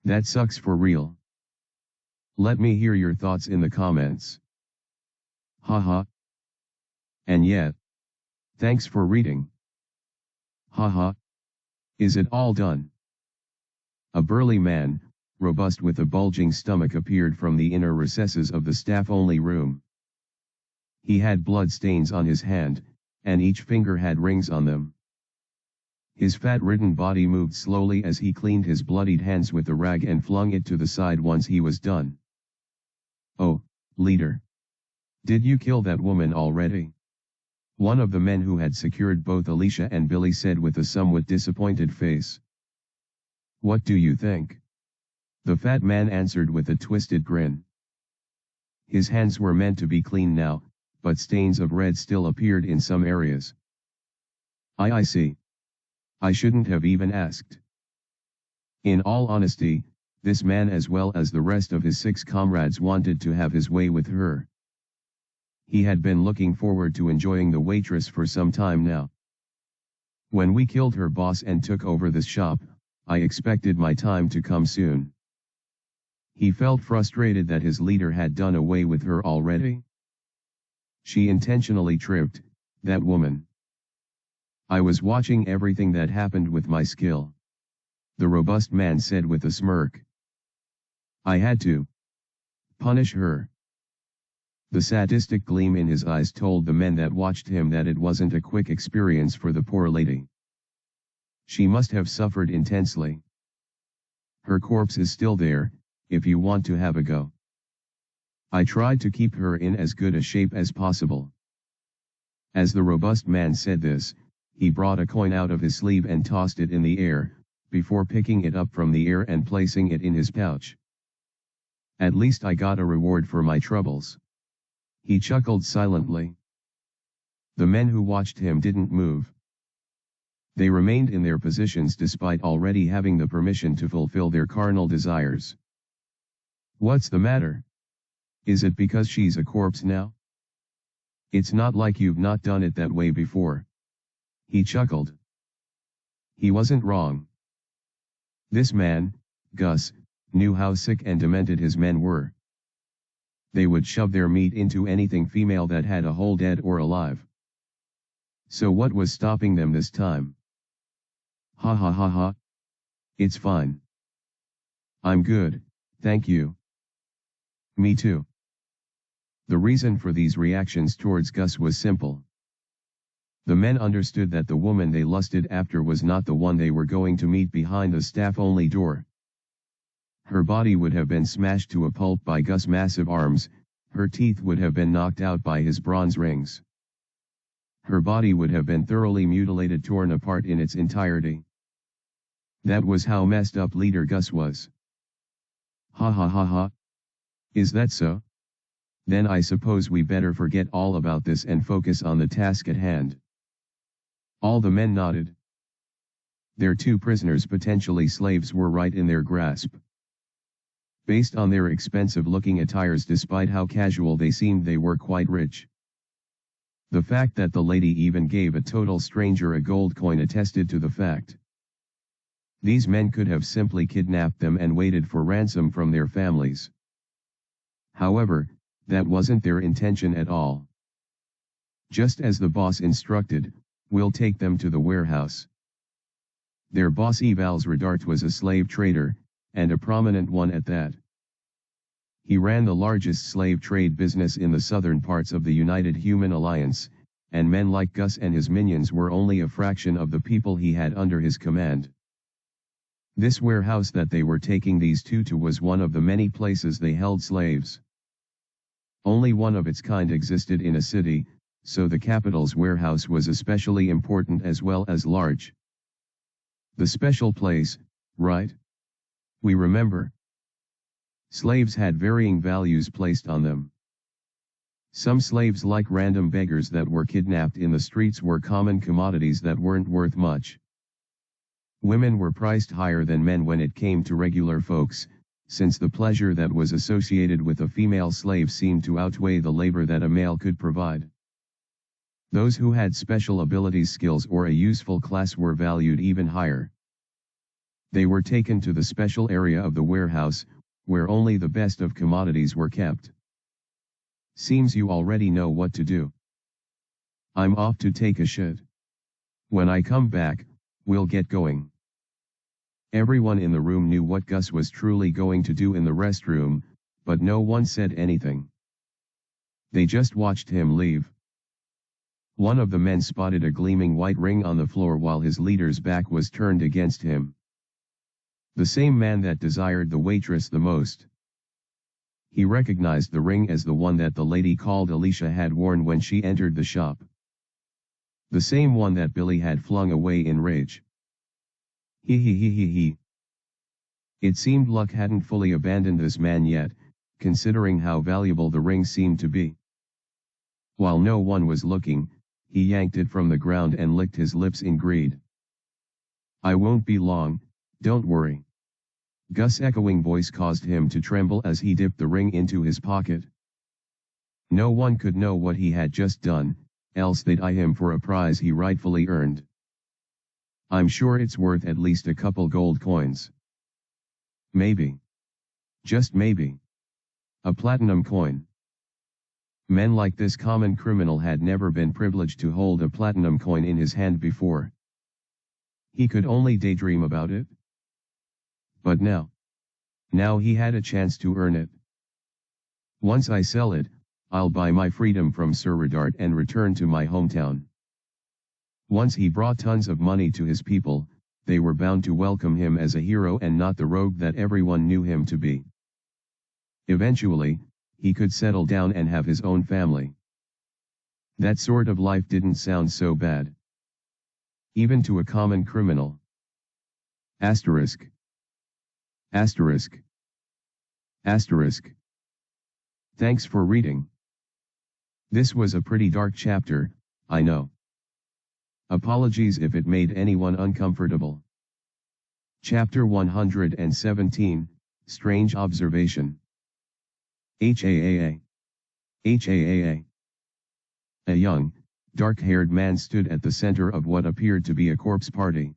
That sucks for real. Let me hear your thoughts in the comments. Haha. And yet. Thanks for reading. Haha. Is it all done? A burly man, robust with a bulging stomach appeared from the inner recesses of the staff-only room. He had blood stains on his hand, and each finger had rings on them. His fat-ridden body moved slowly as he cleaned his bloodied hands with the rag and flung it to the side once he was done. Oh, leader. Did you kill that woman already? One of the men who had secured both Alicia and Billy said with a somewhat disappointed face. What do you think? The fat man answered with a twisted grin. His hands were meant to be clean now, but stains of red still appeared in some areas. I see. I shouldn't have even asked. In all honesty, this man as well as the rest of his 6 comrades wanted to have his way with her. He had been looking forward to enjoying the waitress for some time now. When we killed her boss and took over this shop, I expected my time to come soon. He felt frustrated that his leader had done away with her already. She intentionally tripped, that woman. I was watching everything that happened with my skill. The robust man said with a smirk. I had to punish her. The sadistic gleam in his eyes told the men that watched him that it wasn't a quick experience for the poor lady. She must have suffered intensely. Her corpse is still there, if you want to have a go. I tried to keep her in as good a shape as possible. As the robust man said this, he brought a coin out of his sleeve and tossed it in the air, before picking it up from the air and placing it in his pouch. At least I got a reward for my troubles. He chuckled silently. The men who watched him didn't move. They remained in their positions despite already having the permission to fulfill their carnal desires. What's the matter? Is it because she's a corpse now? It's not like you've not done it that way before. He chuckled. He wasn't wrong. This man, Gus, knew how sick and demented his men were. They would shove their meat into anything female that had a hole, dead or alive. So what was stopping them this time? Ha ha ha ha. It's fine. I'm good, thank you. Me too. The reason for these reactions towards Gus was simple. The men understood that the woman they lusted after was not the one they were going to meet behind the staff-only door. Her body would have been smashed to a pulp by Gus' massive arms, her teeth would have been knocked out by his bronze rings. Her body would have been thoroughly mutilated, torn apart in its entirety. That was how messed up leader Gus was. Ha ha ha ha. Is that so? Then I suppose we better forget all about this and focus on the task at hand. All the men nodded. Their two prisoners, potentially slaves, were right in their grasp. Based on their expensive-looking attires, despite how casual they seemed, they were quite rich. The fact that the lady even gave a total stranger a gold coin attested to the fact. These men could have simply kidnapped them and waited for ransom from their families. However, that wasn't their intention at all. Just as the boss instructed, we'll take them to the warehouse. Their boss, Evals Redart, was a slave trader, and a prominent one at that. He ran the largest slave trade business in the southern parts of the United Human Alliance, and men like Gus and his minions were only a fraction of the people he had under his command. This warehouse that they were taking these two to was one of the many places they held slaves. Only one of its kind existed in a city, so the capital's warehouse was especially important as well as large. The special place, right? We remember. Slaves had varying values placed on them. Some slaves, like random beggars that were kidnapped in the streets, were common commodities that weren't worth much. Women were priced higher than men when it came to regular folks, since the pleasure that was associated with a female slave seemed to outweigh the labor that a male could provide. Those who had special abilities, skills, or a useful class were valued even higher. They were taken to the special area of the warehouse, where only the best of commodities were kept. Seems you already know what to do. I'm off to take a shit. When I come back, we'll get going. Everyone in the room knew what Gus was truly going to do in the restroom, but no one said anything. They just watched him leave. One of the men spotted a gleaming white ring on the floor while his leader's back was turned against him. The same man that desired the waitress the most. He recognized the ring as the one that the lady called Alicia had worn when she entered the shop. The same one that Billy had flung away in rage. He. It seemed luck hadn't fully abandoned this man yet, considering how valuable the ring seemed to be. While no one was looking, he yanked it from the ground and licked his lips in greed. I won't be long, don't worry. Gus' echoing voice caused him to tremble as he dipped the ring into his pocket. No one could know what he had just done, else they'd eye him for a prize he rightfully earned. I'm sure it's worth at least a couple gold coins. Maybe. Just maybe. A platinum coin. Men like this common criminal had never been privileged to hold a platinum coin in his hand before. He could only daydream about it. But now he had a chance to earn it. Once I sell it, I'll buy my freedom from Sir Redart and return to my hometown. Once he brought tons of money to his people, they were bound to welcome him as a hero and not the rogue that everyone knew him to be. Eventually, he could settle down and have his own family. That sort of life didn't sound so bad. Even to a common criminal. Asterisk. Asterisk. Asterisk. Thanks for reading. This was a pretty dark chapter, I know. Apologies if it made anyone uncomfortable. Chapter 117, Strange Observation. HAAA. HAAA. A young, dark-haired man stood at the center of what appeared to be a corpse party.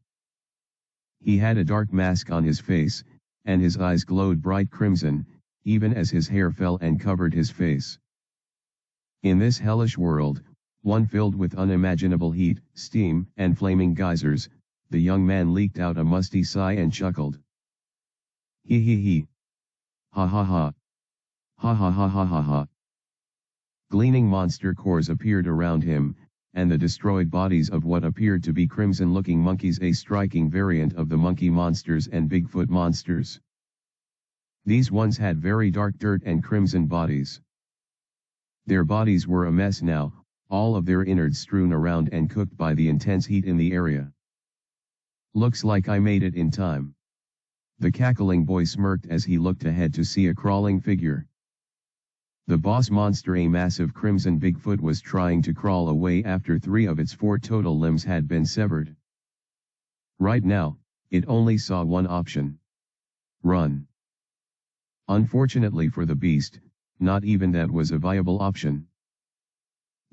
He had a dark mask on his face, and his eyes glowed bright crimson, even as his hair fell and covered his face. In this hellish world, one filled with unimaginable heat, steam, and flaming geysers, the young man leaked out a musty sigh and chuckled. He he he. Ha ha ha. Ha ha ha ha ha ha. Gleaming monster cores appeared around him, and the destroyed bodies of what appeared to be crimson-looking monkeys, a striking variant of the monkey monsters and Bigfoot monsters. These ones had very dark dirt and crimson bodies. Their bodies were a mess now, all of their innards strewn around and cooked by the intense heat in the area. Looks like I made it in time. The cackling boy smirked as he looked ahead to see a crawling figure. The boss monster, a massive crimson Bigfoot, was trying to crawl away after 3 of its 4 total limbs had been severed. Right now, it only saw one option. Run. Unfortunately for the beast, not even that was a viable option.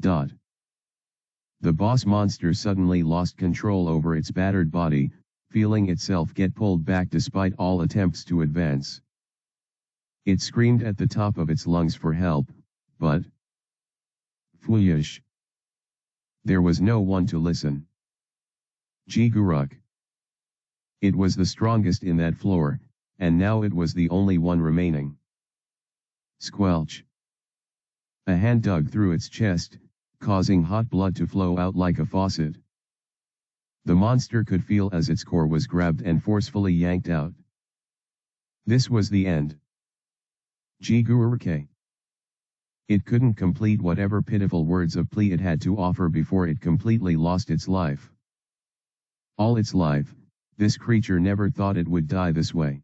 The boss monster suddenly lost control over its battered body, feeling itself get pulled back despite all attempts to advance. It screamed at the top of its lungs for help, but foolish. There was no one to listen. Jiguruk. It was the strongest in that floor, and now it was the only one remaining. Squelch. A hand dug through its chest, causing hot blood to flow out like a faucet. The monster could feel as its core was grabbed and forcefully yanked out. This was the end. Jiguruk. It couldn't complete whatever pitiful words of plea it had to offer before it completely lost its life. All its life, this creature never thought it would die this way.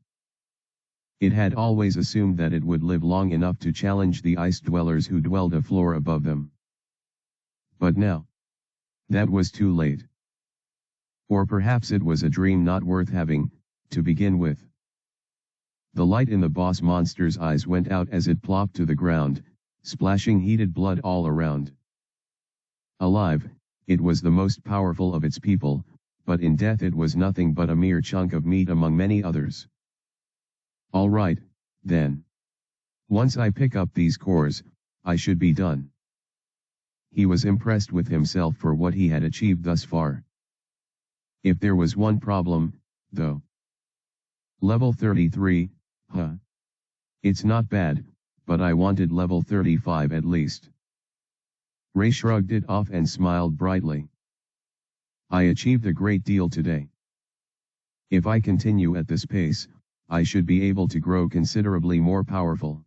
It had always assumed that it would live long enough to challenge the ice dwellers who dwelled a floor above them. But now, that was too late. Or perhaps it was a dream not worth having, to begin with. The light in the boss monster's eyes went out as it plopped to the ground, splashing heated blood all around. Alive, it was the most powerful of its people, but in death it was nothing but a mere chunk of meat among many others. All right, then. Once I pick up these cores, I should be done. He was impressed with himself for what he had achieved thus far. If there was one problem, though. Level 33, huh? It's not bad, but I wanted level 35 at least. Ray shrugged it off and smiled brightly. I achieved a great deal today. If I continue at this pace, I should be able to grow considerably more powerful.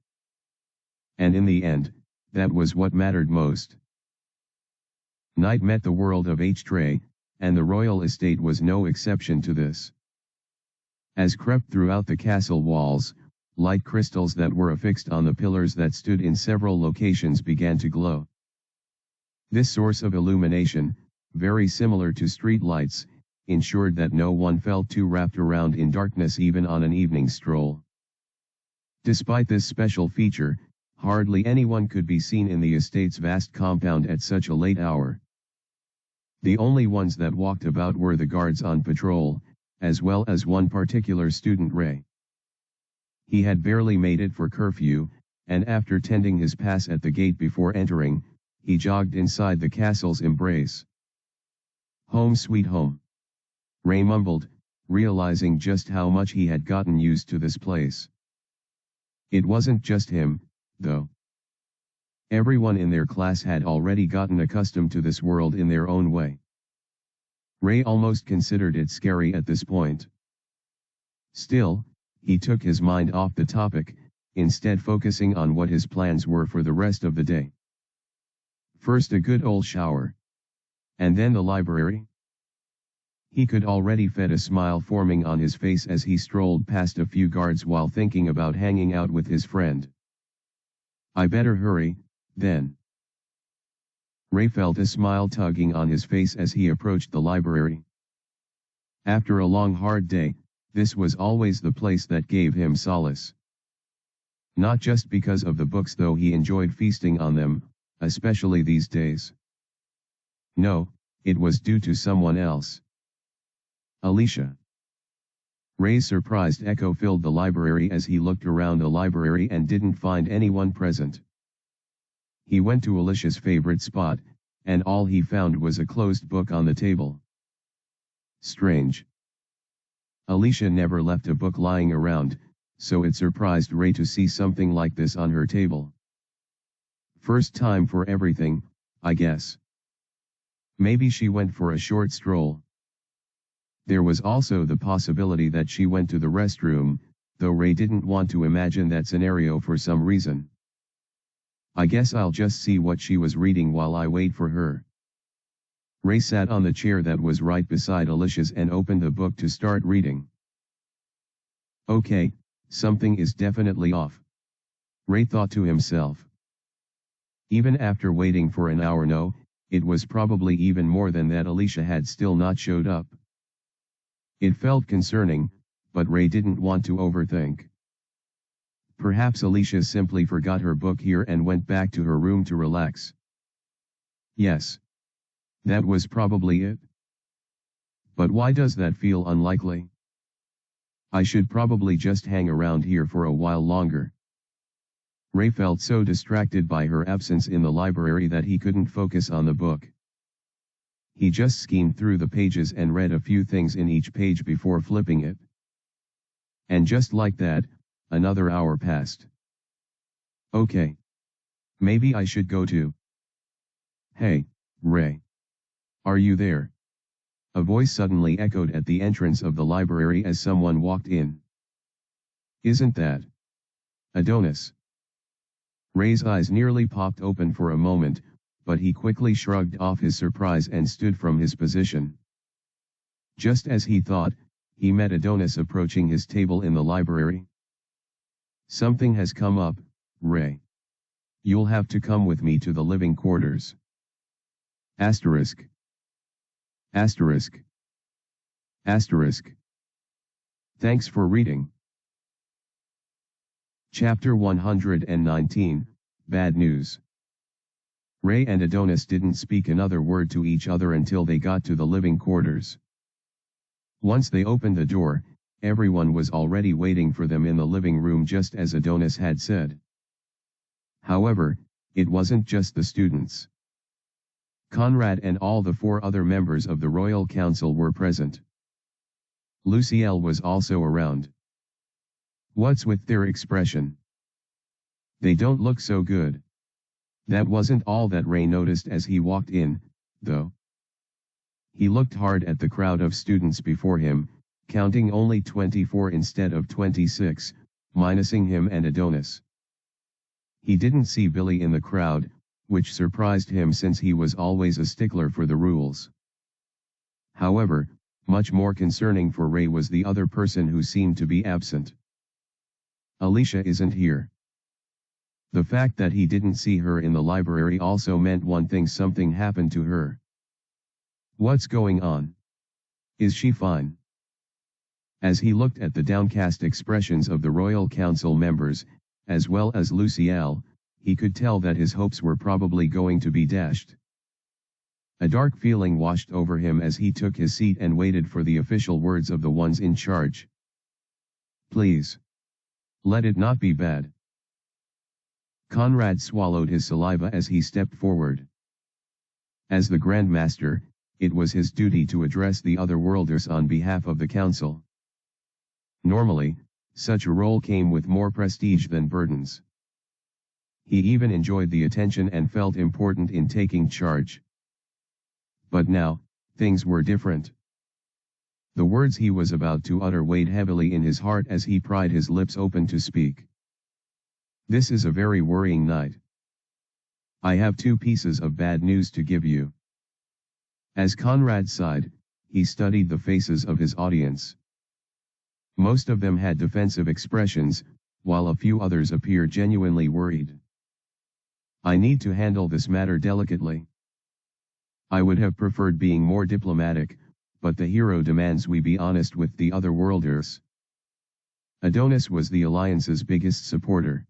And in the end, that was what mattered most. Night met the world of H-Tray, and the royal estate was no exception to this. As crept throughout the castle walls, light crystals that were affixed on the pillars that stood in several locations began to glow. This source of illumination, very similar to street lights, ensured that no one felt too wrapped around in darkness even on an evening stroll. Despite this special feature, hardly anyone could be seen in the estate's vast compound at such a late hour. The only ones that walked about were the guards on patrol, as well as one particular student, Ray. He had barely made it for curfew, and after tending his pass at the gate before entering, he jogged inside the castle's embrace. Home sweet home. Ray mumbled, realizing just how much he had gotten used to this place. It wasn't just him, though. Everyone in their class had already gotten accustomed to this world in their own way. Ray almost considered it scary at this point. Still, he took his mind off the topic, instead focusing on what his plans were for the rest of the day. First a good old shower. And then the library? He could already feel a smile forming on his face as he strolled past a few guards while thinking about hanging out with his friend. I better hurry, then. Ray felt a smile tugging on his face as he approached the library. After a long hard day, this was always the place that gave him solace. Not just because of the books, though he enjoyed feasting on them, especially these days. No, it was due to someone else. Alicia. Ray's surprised echo filled the library as he looked around the library and didn't find anyone present. He went to Alicia's favorite spot, and all he found was a closed book on the table. Strange. Alicia never left a book lying around, so it surprised Ray to see something like this on her table. First time for everything, I guess. Maybe she went for a short stroll. There was also the possibility that she went to the restroom, though Ray didn't want to imagine that scenario for some reason. I guess I'll just see what she was reading while I wait for her. Ray sat on the chair that was right beside Alicia's and opened the book to start reading. Okay, something is definitely off. Ray thought to himself. Even after waiting for an hour, no, it was probably even more than that, Alicia had still not showed up. It felt concerning, but Ray didn't want to overthink. Perhaps Alicia simply forgot her book here and went back to her room to relax. Yes. That was probably it. But why does that feel unlikely? I should probably just hang around here for a while longer. Ray felt so distracted by her absence in the library that he couldn't focus on the book. He just skimmed through the pages and read a few things in each page before flipping it. And just like that, another hour passed. Okay. Maybe I should go too. Hey, Ray. Are you there? A voice suddenly echoed at the entrance of the library as someone walked in. Isn't that Adonis? Ray's eyes nearly popped open for a moment, but he quickly shrugged off his surprise and stood from his position. Just as he thought, he met Adonis approaching his table in the library. Something has come up, Ray. You'll have to come with me to the living quarters. Asterisk. Asterisk. Asterisk. Thanks for reading. Chapter 119, Bad News. Ray and Adonis didn't speak another word to each other until they got to the living quarters. Once they opened the door, everyone was already waiting for them in the living room just as Adonis had said. However, it wasn't just the students. Conrad and all the 4 other members of the Royal Council were present. Lucielle was also around. What's with their expression? They don't look so good. That wasn't all that Ray noticed as he walked in, though. He looked hard at the crowd of students before him, counting only 24 instead of 26, minusing him and Adonis. He didn't see Billy in the crowd, which surprised him since he was always a stickler for the rules. However, much more concerning for Ray was the other person who seemed to be absent. Alicia isn't here. The fact that he didn't see her in the library also meant one thing: something happened to her. What's going on? Is she fine? As he looked at the downcast expressions of the Royal Council members, as well as Lucielle, he could tell that his hopes were probably going to be dashed. A dark feeling washed over him as he took his seat and waited for the official words of the ones in charge. Please. Let it not be bad. Conrad swallowed his saliva as he stepped forward. As the Grand Master, it was his duty to address the otherworlders on behalf of the council. Normally, such a role came with more prestige than burdens. He even enjoyed the attention and felt important in taking charge. But now, things were different. The words he was about to utter weighed heavily in his heart as he pried his lips open to speak. This is a very worrying night. I have 2 pieces of bad news to give you. As Conrad sighed, he studied the faces of his audience. Most of them had defensive expressions, while a few others appeared genuinely worried. I need to handle this matter delicately. I would have preferred being more diplomatic, but the hero demands we be honest with the otherworlders. Adonis was the Alliance's biggest supporter.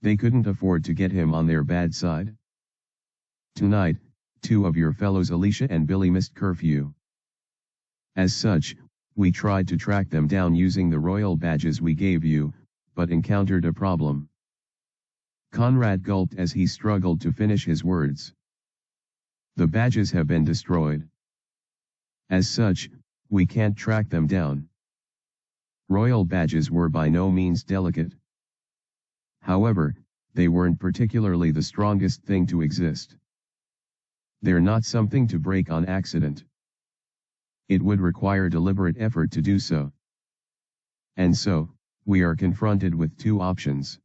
They couldn't afford to get him on their bad side. Tonight, two of your fellows Alicia and Billy missed curfew. As such, we tried to track them down using the royal badges we gave you, but encountered a problem. Conrad gulped as he struggled to finish his words. The badges have been destroyed. As such, we can't track them down. Royal badges were by no means delicate. However, they weren't particularly the strongest thing to exist. They're not something to break on accident. It would require deliberate effort to do so. And so, we are confronted with two options.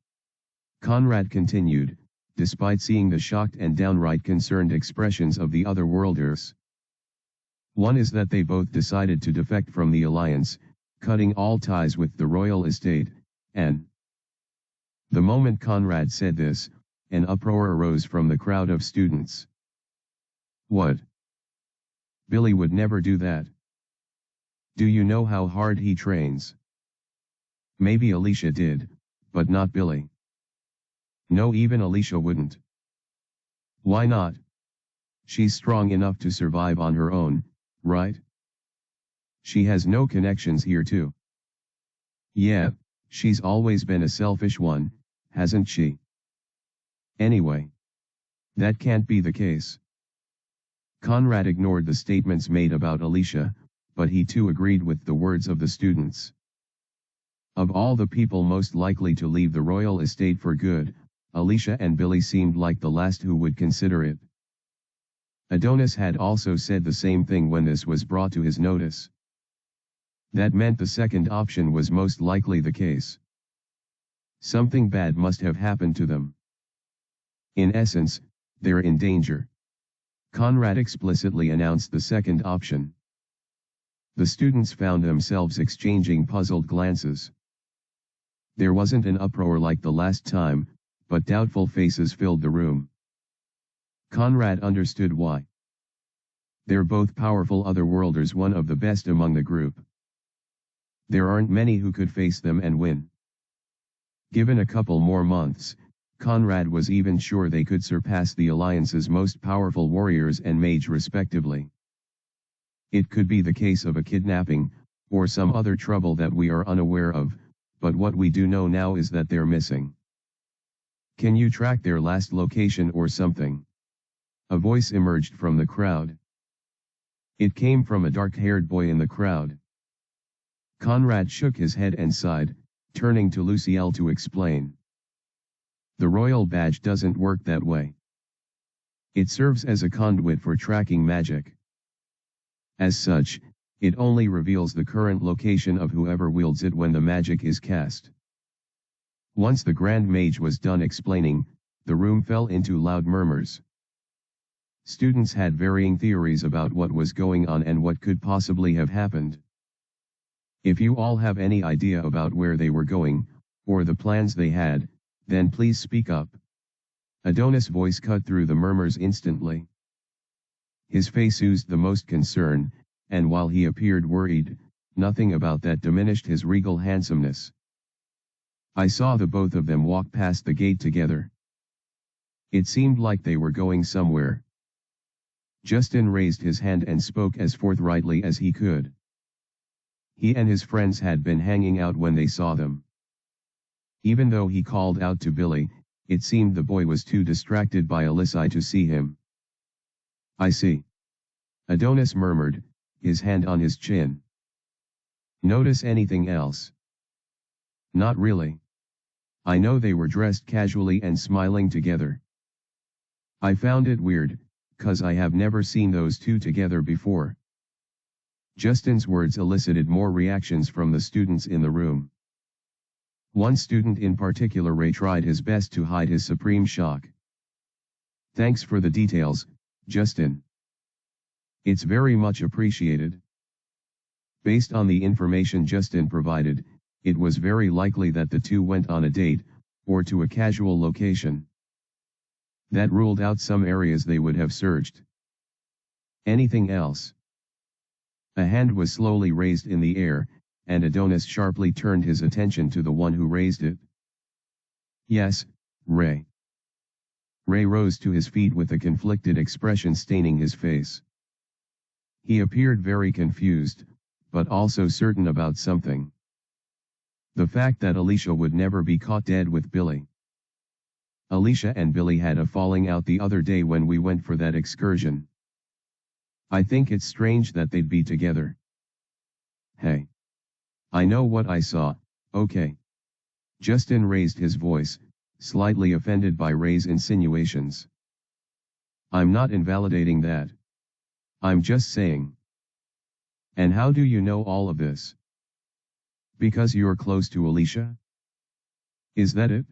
Conrad continued, despite seeing the shocked and downright concerned expressions of the other worlders. One is that they both decided to defect from the alliance, cutting all ties with the royal estate, and the moment Conrad said this, an uproar arose from the crowd of students. What? Billy would never do that. Do you know how hard he trains? Maybe Alicia did, but not Billy. No, even Alicia wouldn't. Why not? She's strong enough to survive on her own, right? She has no connections here too. Yeah, she's always been a selfish one, hasn't she? Anyway, that can't be the case. Conrad ignored the statements made about Alicia, but he too agreed with the words of the students. Of all the people most likely to leave the royal estate for good, Alicia and Billy seemed like the last who would consider it. Adonis had also said the same thing when this was brought to his notice. That meant the second option was most likely the case. Something bad must have happened to them. In essence, they're in danger. Conrad explicitly announced the second option. The students found themselves exchanging puzzled glances. There wasn't an uproar like the last time, but doubtful faces filled the room. Conrad understood why. They're both powerful otherworlders, one of the best among the group. There aren't many who could face them and win. Given a couple more months, Conrad was even sure they could surpass the Alliance's most powerful warriors and mage respectively. It could be the case of a kidnapping, or some other trouble that we are unaware of, but what we do know now is that they're missing. Can you track their last location or something? A voice emerged from the crowd. It came from a dark-haired boy in the crowd. Conrad shook his head and sighed, turning to Luciel to explain. The royal badge doesn't work that way. It serves as a conduit for tracking magic. As such, it only reveals the current location of whoever wields it when the magic is cast. Once the Grand Mage was done explaining, the room fell into loud murmurs. Students had varying theories about what was going on and what could possibly have happened. If you all have any idea about where they were going, or the plans they had, then please speak up. Adonis' voice cut through the murmurs instantly. His face oozed the most concern, and while he appeared worried, nothing about that diminished his regal handsomeness. I saw the both of them walk past the gate together. It seemed like they were going somewhere. Justin raised his hand and spoke as forthrightly as he could. He and his friends had been hanging out when they saw them. Even though he called out to Billy, it seemed the boy was too distracted by Alyssa to see him. I see. Adonis murmured, his hand on his chin. Notice anything else? Not really. I know they were dressed casually and smiling together. I found it weird, 'cause I have never seen those two together before. Justin's words elicited more reactions from the students in the room. One student in particular, Ray, tried his best to hide his supreme shock. Thanks for the details, Justin. It's very much appreciated. Based on the information Justin provided, it was very likely that the two went on a date, or to a casual location. That ruled out some areas they would have searched. Anything else? A hand was slowly raised in the air, and Adonis sharply turned his attention to the one who raised it. Yes, Ray. Ray rose to his feet with a conflicted expression staining his face. He appeared very confused, but also certain about something. The fact that Alicia would never be caught dead with Billy. Alicia and Billy had a falling out the other day when we went for that excursion. I think it's strange that they'd be together. Hey. I know what I saw, okay. Justin raised his voice, slightly offended by Ray's insinuations. I'm not invalidating that. I'm just saying. And how do you know all of this? Because you're close to Alicia? Is that it?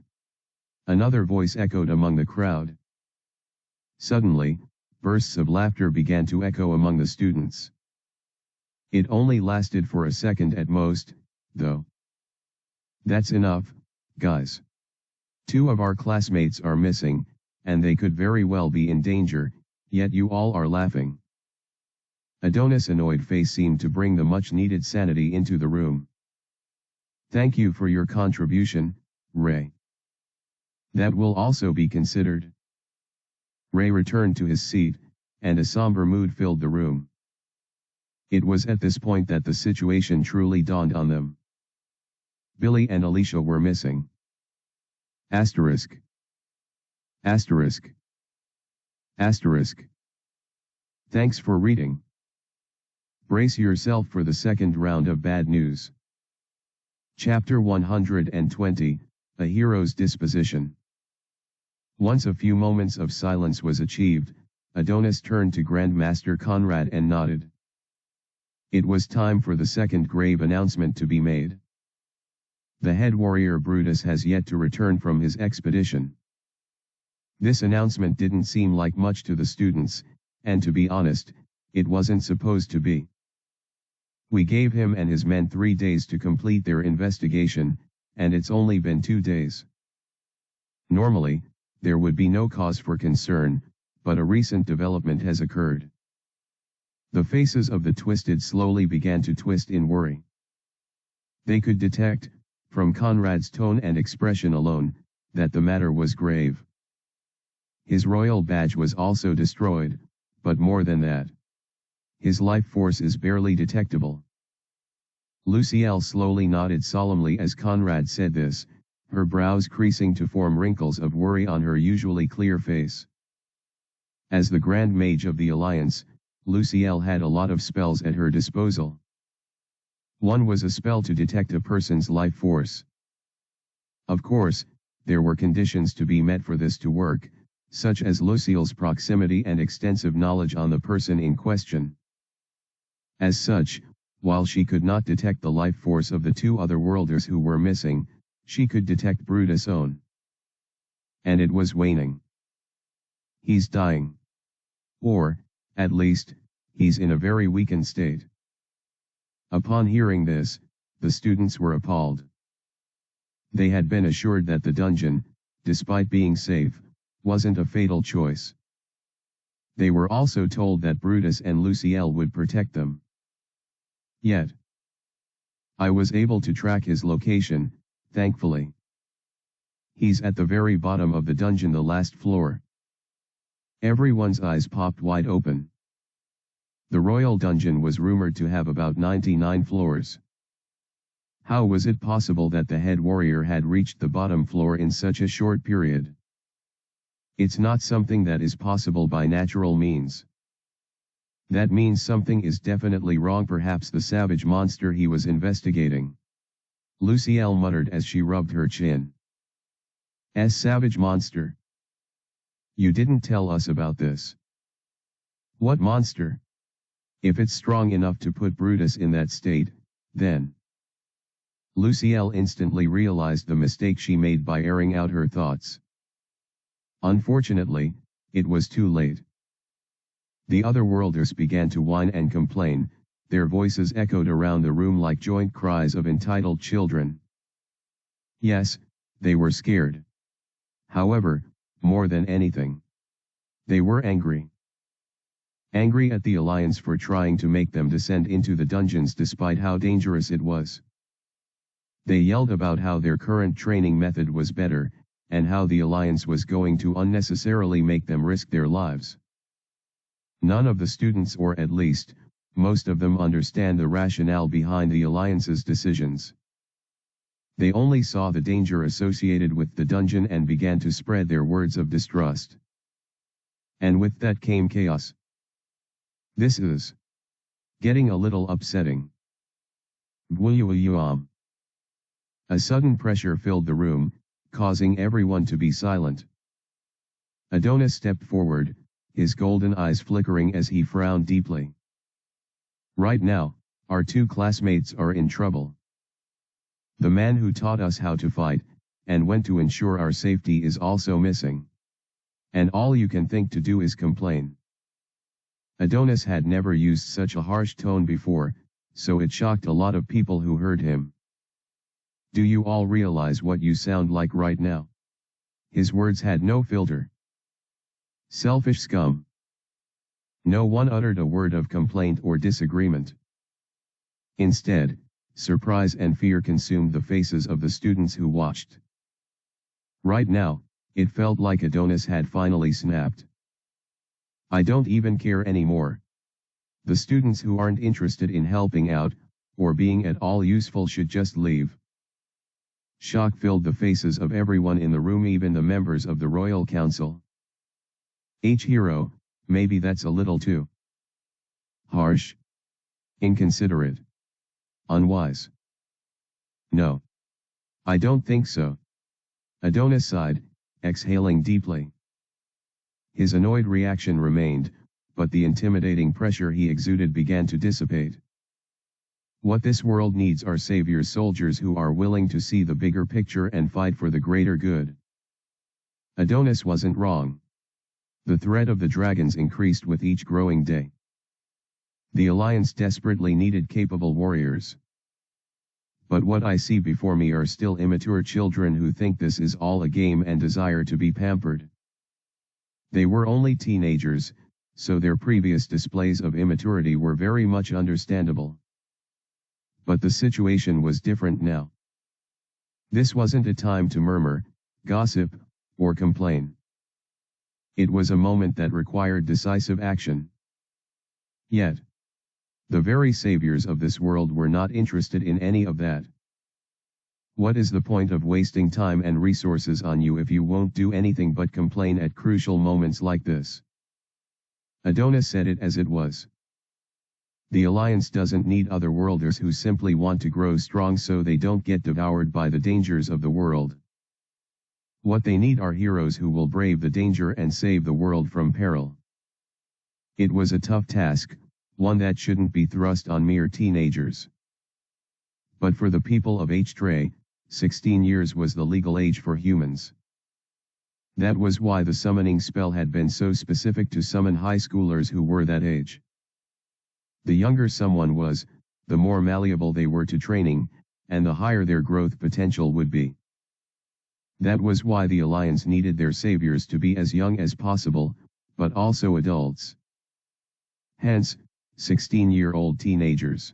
Another voice echoed among the crowd. Suddenly, bursts of laughter began to echo among the students. It only lasted for a second at most, though. That's enough, guys. 2 of our classmates are missing, and they could very well be in danger, yet you all are laughing. Adonis' annoyed face seemed to bring the much-needed sanity into the room. Thank you for your contribution, Ray. That will also be considered. Ray returned to his seat, and a somber mood filled the room. It was at this point that the situation truly dawned on them. Billy and Alicia were missing. Asterisk. Asterisk. Asterisk. Thanks for reading. Brace yourself for the second round of bad news. Chapter 120, A Hero's Disposition. Once a few moments of silence was achieved, Adonis turned to Grandmaster Conrad and nodded. It was time for the second grave announcement to be made. The head warrior Brutus has yet to return from his expedition. This announcement didn't seem like much to the students, and to be honest, it wasn't supposed to be. We gave him and his men 3 days to complete their investigation, and it's only been 2 days. Normally, there would be no cause for concern, but a recent development has occurred. The faces of the twisted slowly began to twist in worry. They could detect, from Conrad's tone and expression alone, that the matter was grave. His royal badge was also destroyed, but more than that. His life force is barely detectable. Lucielle slowly nodded solemnly as Conrad said this, her brows creasing to form wrinkles of worry on her usually clear face. As the Grand Mage of the Alliance, Lucielle had a lot of spells at her disposal. One was a spell to detect a person's life force. Of course, there were conditions to be met for this to work, such as Lucille's proximity and extensive knowledge on the person in question. As such, while she could not detect the life force of the 2 otherworlders who were missing, she could detect Brutus' own. And it was waning. He's dying. Or, at least, he's in a very weakened state. Upon hearing this, the students were appalled. They had been assured that the dungeon, despite being safe, wasn't a fatal choice. They were also told that Brutus and Lucielle would protect them. Yet, I was able to track his location, thankfully. He's at the very bottom of the dungeon, the last floor. Everyone's eyes popped wide open. The royal dungeon was rumored to have about 99 floors. How was it possible that the head warrior had reached the bottom floor in such a short period? It's not something that is possible by natural means. That means something is definitely wrong, perhaps the savage monster he was investigating. Lucielle muttered as she rubbed her chin. Savage monster? You didn't tell us about this. What monster? If it's strong enough to put Brutus in that state, then... Lucielle instantly realized the mistake she made by airing out her thoughts. Unfortunately, it was too late. The otherworlders began to whine and complain, their voices echoed around the room like joint cries of entitled children. Yes, they were scared. However, more than anything, they were angry. Angry at the Alliance for trying to make them descend into the dungeons despite how dangerous it was. They yelled about how their current training method was better, and how the alliance was going to unnecessarily make them risk their lives. None of the students, or at least, most of them, understand the rationale behind the alliance's decisions. They only saw the danger associated with the dungeon and began to spread their words of distrust. And with that came chaos. This is getting a little upsetting. A sudden pressure filled the room, causing everyone to be silent. Adonis stepped forward, his golden eyes flickering as he frowned deeply. Right now, our two classmates are in trouble. The man who taught us how to fight, and when to ensure our safety, is also missing. And all you can think to do is complain. Adonis had never used such a harsh tone before, so it shocked a lot of people who heard him. Do you all realize what you sound like right now? His words had no filter. Selfish scum. No one uttered a word of complaint or disagreement. Instead, surprise and fear consumed the faces of the students who watched. Right now, it felt like Adonis had finally snapped. I don't even care anymore. The students who aren't interested in helping out, or being at all useful, should just leave. Shock filled the faces of everyone in the room, even the members of the Royal Council. Hero, maybe that's a little too harsh, inconsiderate, unwise. No. I don't think so. Adonis sighed, exhaling deeply. His annoyed reaction remained, but the intimidating pressure he exuded began to dissipate. What this world needs are saviors, soldiers who are willing to see the bigger picture and fight for the greater good. Adonis wasn't wrong. The threat of the dragons increased with each growing day. The Alliance desperately needed capable warriors. But what I see before me are still immature children who think this is all a game and desire to be pampered. They were only teenagers, so their previous displays of immaturity were very much understandable. But the situation was different now. This wasn't a time to murmur, gossip, or complain. It was a moment that required decisive action. Yet, the very saviors of this world were not interested in any of that. What is the point of wasting time and resources on you if you won't do anything but complain at crucial moments like this? Adonis said it as it was. The Alliance doesn't need otherworlders who simply want to grow strong so they don't get devoured by the dangers of the world. What they need are heroes who will brave the danger and save the world from peril. It was a tough task, one that shouldn't be thrust on mere teenagers. But for the people of H-Tray, 16 years was the legal age for humans. That was why the summoning spell had been so specific to summon high schoolers who were that age. The younger someone was, the more malleable they were to training, and the higher their growth potential would be. That was why the Alliance needed their saviors to be as young as possible, but also adults. Hence, 16-year-old teenagers.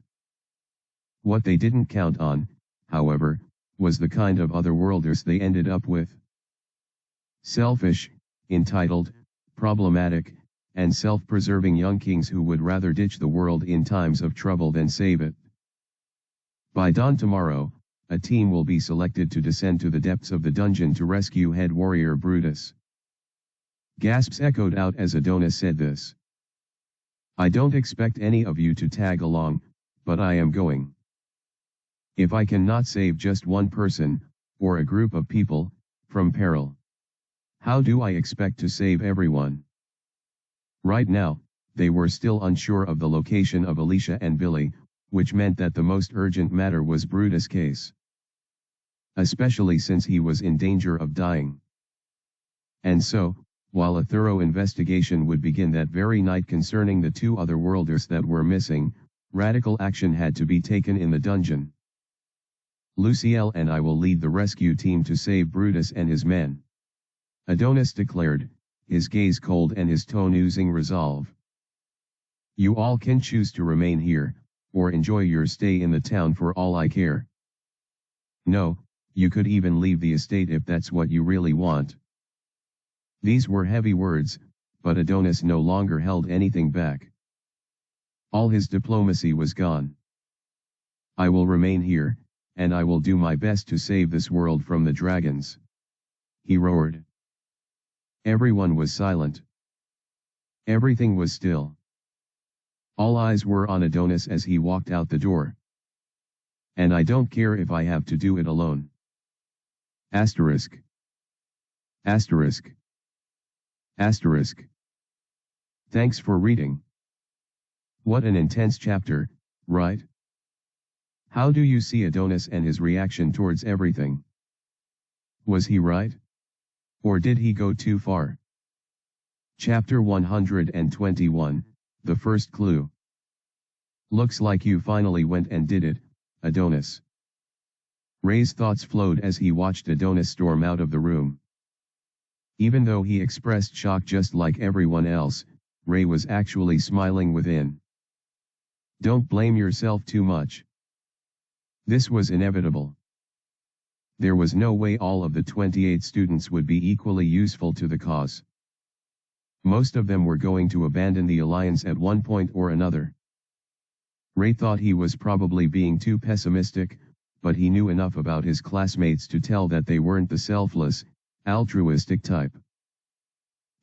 What they didn't count on, however, was the kind of otherworlders they ended up with. Selfish, entitled, problematic, and self-preserving young kings who would rather ditch the world in times of trouble than save it. By dawn tomorrow, a team will be selected to descend to the depths of the dungeon to rescue head warrior Brutus. Gasps echoed out as Adonis said this. I don't expect any of you to tag along, but I am going. If I cannot save just one person, or a group of people, from peril, how do I expect to save everyone? Right now, they were still unsure of the location of Alicia and Billy, which meant that the most urgent matter was Brutus' case. Especially since he was in danger of dying. And so, while a thorough investigation would begin that very night concerning the two otherworlders that were missing, radical action had to be taken in the dungeon. Luciel and I will lead the rescue team to save Brutus and his men. Adonis declared, his gaze cold and his tone oozing resolve. You all can choose to remain here, or enjoy your stay in the town for all I care. No, You could even leave the estate if that's what you really want. These were heavy words, but Adonis no longer held anything back. All his diplomacy was gone. I will remain here, and I will do my best to save this world from the dragons, he roared. Everyone was silent. Everything was still. All eyes were on Adonis as he walked out the door. And I don't care if I have to do it alone. Asterisk. Asterisk. Asterisk. Thanks for reading. What an intense chapter, right? How do you see Adonis and his reaction towards everything? Was he right? Or did he go too far? Chapter 121, The First Clue. Looks like you finally went and did it, Adonis. Ray's thoughts flowed as he watched Adonis storm out of the room. Even though he expressed shock just like everyone else, Ray was actually smiling within. Don't blame yourself too much. This was inevitable. There was no way all of the 28 students would be equally useful to the cause. Most of them were going to abandon the alliance at one point or another. Ray thought he was probably being too pessimistic, but he knew enough about his classmates to tell that they weren't the selfless, altruistic type.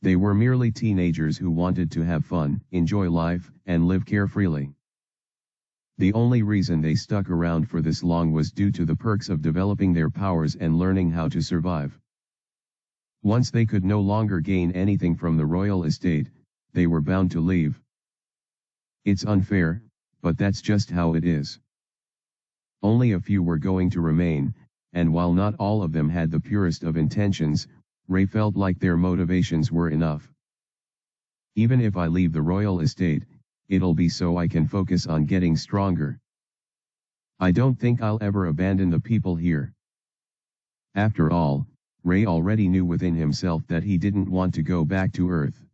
They were merely teenagers who wanted to have fun, enjoy life, and live carefreely. The only reason they stuck around for this long was due to the perks of developing their powers and learning how to survive. Once they could no longer gain anything from the royal estate, they were bound to leave. It's unfair, but that's just how it is. Only a few were going to remain, and while not all of them had the purest of intentions, Ray felt like their motivations were enough. Even if I leave the royal estate, it'll be so I can focus on getting stronger. I don't think I'll ever abandon the people here. After all, Ray already knew within himself that he didn't want to go back to Earth.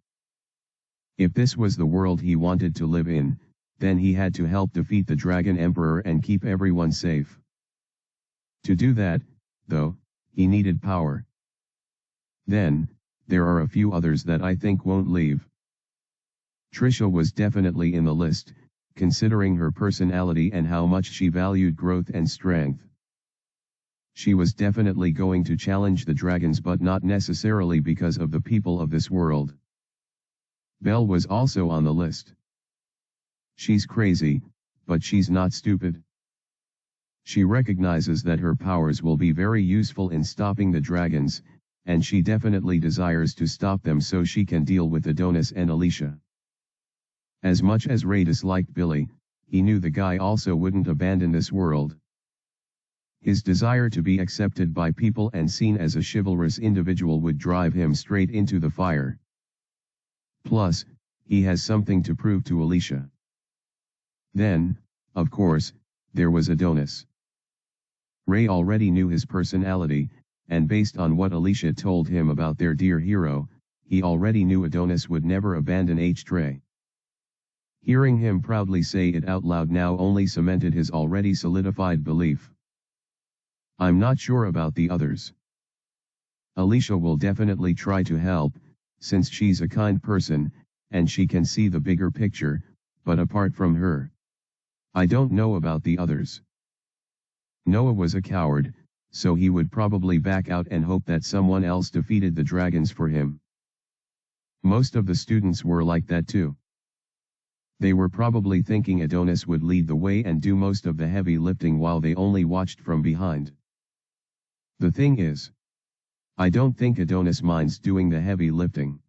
If this was the world he wanted to live in, then he had to help defeat the Dragon Emperor and keep everyone safe. To do that, though, he needed power. Then, there are a few others that I think won't leave. Trisha was definitely in the list, considering her personality and how much she valued growth and strength. She was definitely going to challenge the dragons, but not necessarily because of the people of this world. Belle was also on the list. She's crazy, but she's not stupid. She recognizes that her powers will be very useful in stopping the dragons, and she definitely desires to stop them so she can deal with Adonis and Alicia. As much as Ray disliked Billy, he knew the guy also wouldn't abandon this world. His desire to be accepted by people and seen as a chivalrous individual would drive him straight into the fire. Plus, he has something to prove to Alicia. Then, of course, there was Adonis. Ray already knew his personality, and based on what Alicia told him about their dear hero, he already knew Adonis would never abandon H-Tray. Hearing him proudly say it out loud now only cemented his already solidified belief. I'm not sure about the others. Alicia will definitely try to help, since she's a kind person, and she can see the bigger picture, but apart from her, I don't know about the others. Noah was a coward, so he would probably back out and hope that someone else defeated the dragons for him. Most of the students were like that too. They were probably thinking Adonis would lead the way and do most of the heavy lifting while they only watched from behind. The thing is, I don't think Adonis minds doing the heavy lifting.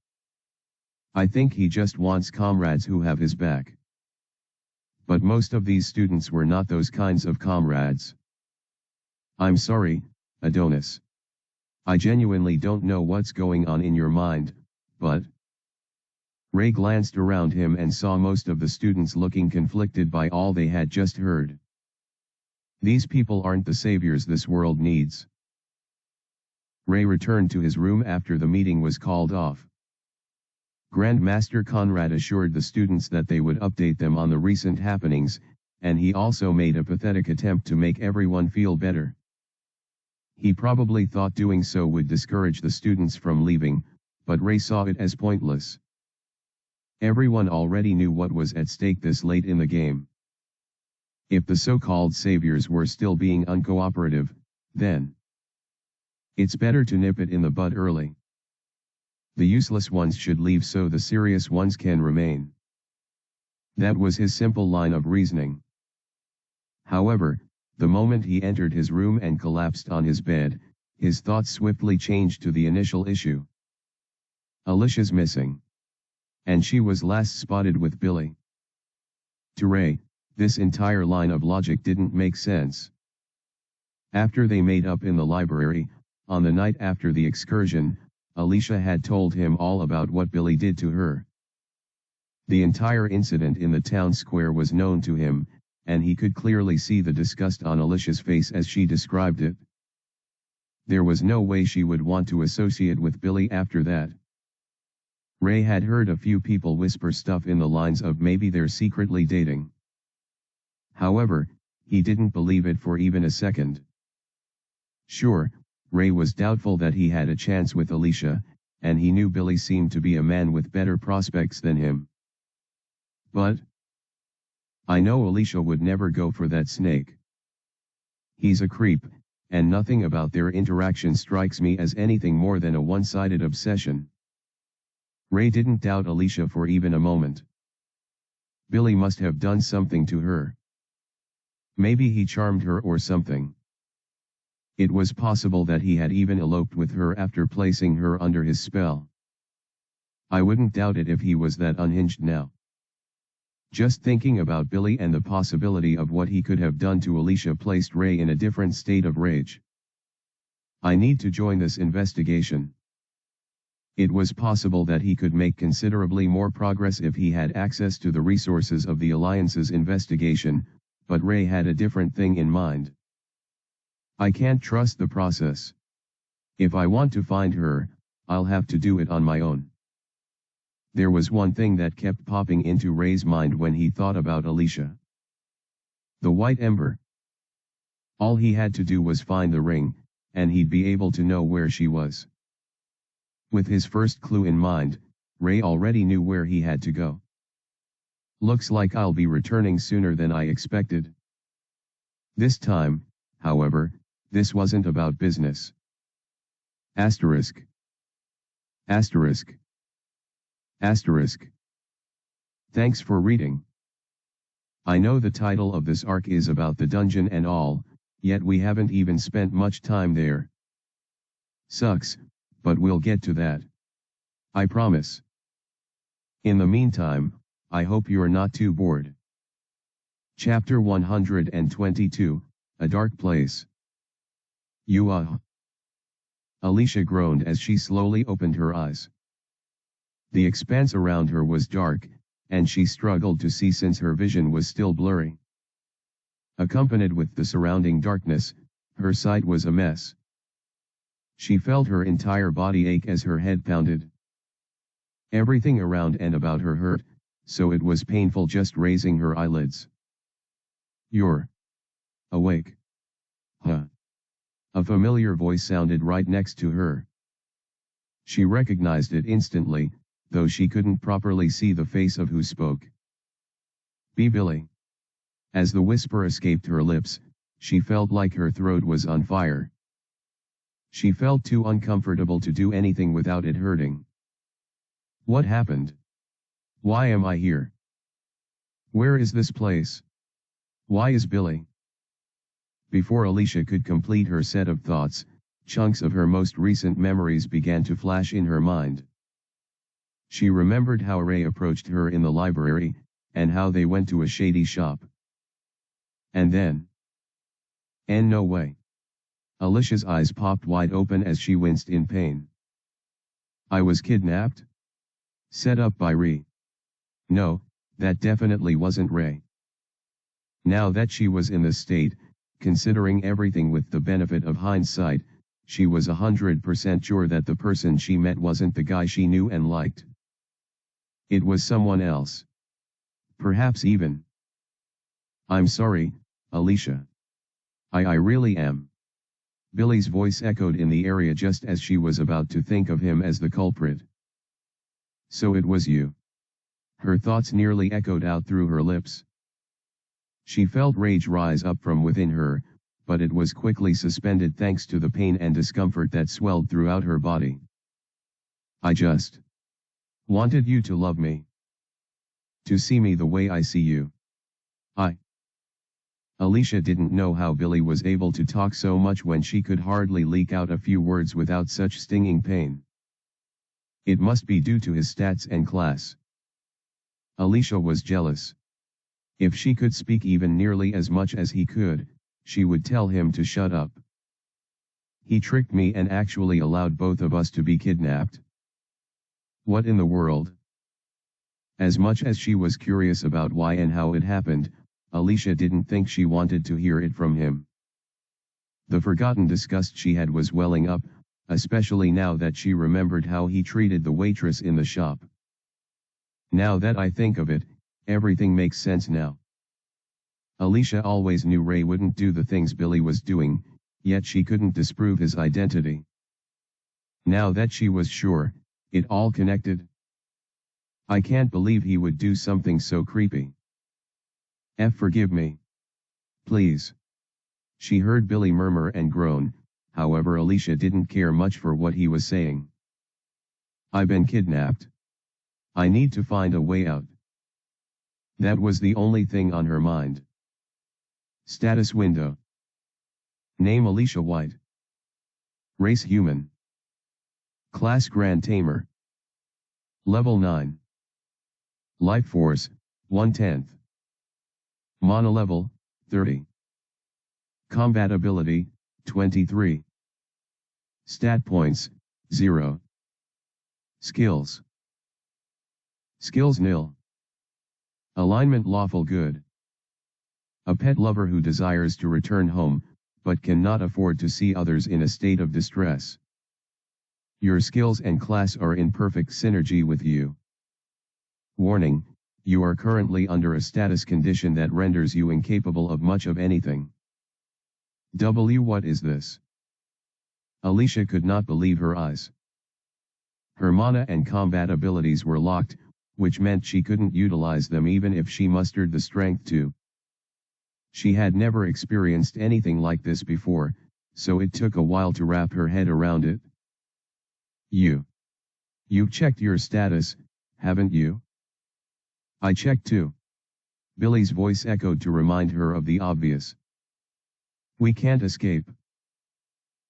I think he just wants comrades who have his back. But most of these students were not those kinds of comrades. I'm sorry, Adonis. I genuinely don't know what's going on in your mind, but... Ray glanced around him and saw most of the students looking conflicted by all they had just heard. These people aren't the saviors this world needs. Ray returned to his room after the meeting was called off. Grandmaster Conrad assured the students that they would update them on the recent happenings, and he also made a pathetic attempt to make everyone feel better. He probably thought doing so would discourage the students from leaving, but Ray saw it as pointless. Everyone already knew what was at stake this late in the game. If the so-called saviors were still being uncooperative, then it's better to nip it in the bud early. The useless ones should leave so the serious ones can remain. That was his simple line of reasoning. However, the moment he entered his room and collapsed on his bed, his thoughts swiftly changed to the initial issue. Alicia's missing. And she was last spotted with Billy. To Ray, this entire line of logic didn't make sense. After they made up in the library, on the night after the excursion, Alicia had told him all about what Billy did to her. The entire incident in the town square was known to him, and he could clearly see the disgust on Alicia's face as she described it. There was no way she would want to associate with Billy after that. Ray had heard a few people whisper stuff in the lines of maybe they're secretly dating. However, he didn't believe it for even a second. Sure, Ray was doubtful that he had a chance with Alicia, and he knew Billy seemed to be a man with better prospects than him. But I know Alicia would never go for that snake. He's a creep, and nothing about their interaction strikes me as anything more than a one-sided obsession. Ray didn't doubt Alicia for even a moment. Billy must have done something to her. Maybe he charmed her or something. It was possible that he had even eloped with her after placing her under his spell. I wouldn't doubt it if he was that unhinged now. Just thinking about Billy and the possibility of what he could have done to Alicia placed Ray in a different state of rage. I need to join this investigation. It was possible that he could make considerably more progress if he had access to the resources of the Alliance's investigation, but Ray had a different thing in mind. I can't trust the process. If I want to find her, I'll have to do it on my own. There was one thing that kept popping into Ray's mind when he thought about Alicia. The white ember. All he had to do was find the ring, and he'd be able to know where she was. With his first clue in mind, Ray already knew where he had to go. Looks like I'll be returning sooner than I expected. This time, however, this wasn't about business. Asterisk. Asterisk. Asterisk. Thanks for reading. I know the title of this arc is about the dungeon and all, yet we haven't even spent much time there. Sucks, but we'll get to that. I promise. In the meantime, I hope you're not too bored. Chapter 122, A Dark Place. Alicia groaned as she slowly opened her eyes. The expanse around her was dark, and she struggled to see since her vision was still blurry. Accompanied with the surrounding darkness, her sight was a mess. She felt her entire body ache as her head pounded. Everything around and about her hurt, so it was painful just raising her eyelids. "You're awake." Huh. A familiar voice sounded right next to her. She recognized it instantly, though she couldn't properly see the face of who spoke. "Be Billy." As the whisper escaped her lips, she felt like her throat was on fire. She felt too uncomfortable to do anything without it hurting. What happened? Why am I here? Where is this place? Why is Billy? Before Alicia could complete her set of thoughts, chunks of her most recent memories began to flash in her mind. She remembered how Ray approached her in the library, and how they went to a shady shop. And then... no way. Alicia's eyes popped wide open as she winced in pain. I was kidnapped? Set up by Ray. No, that definitely wasn't Ray. Now that she was in this state, considering everything with the benefit of hindsight, she was 100% sure that the person she met wasn't the guy she knew and liked. It was someone else. Perhaps even. I'm sorry, Alicia. I really am. Billy's voice echoed in the area just as she was about to think of him as the culprit. So it was you. Her thoughts nearly echoed out through her lips. She felt rage rise up from within her, but it was quickly suspended thanks to the pain and discomfort that swelled throughout her body. I just wanted you to love me. To see me the way I see you. Alicia didn't know how Billy was able to talk so much when she could hardly leak out a few words without such stinging pain. It must be due to his stats and class. Alicia was jealous. If she could speak even nearly as much as he could, she would tell him to shut up. He tricked me and actually allowed both of us to be kidnapped. What in the world? As much as she was curious about why and how it happened, Alicia didn't think she wanted to hear it from him. The forgotten disgust she had was welling up, especially now that she remembered how he treated the waitress in the shop. Now that I think of it, everything makes sense now. Alicia always knew Ray wouldn't do the things Billy was doing, yet she couldn't disprove his identity. Now that she was sure, it all connected. I can't believe he would do something so creepy. Forgive me. Please. She heard Billy murmur and groan, however Alicia didn't care much for what he was saying. I've been kidnapped. I need to find a way out. That was the only thing on her mind. Status window. Name Alicia White. Race human. Class Grand Tamer. Level 9. Life Force, 1/10. Mana level, 30. Combat ability, 23. Stat points, 0. Skills. Skills nil. Alignment lawful good. A pet lover who desires to return home, but cannot afford to see others in a state of distress. Your skills and class are in perfect synergy with you. Warning, you are currently under a status condition that renders you incapable of much of anything. What is this? Alicia could not believe her eyes. Her mana and combat abilities were locked, which meant she couldn't utilize them even if she mustered the strength to. She had never experienced anything like this before, so it took a while to wrap her head around it. You've checked your status, haven't you? I checked too. Billy's voice echoed to remind her of the obvious. We can't escape.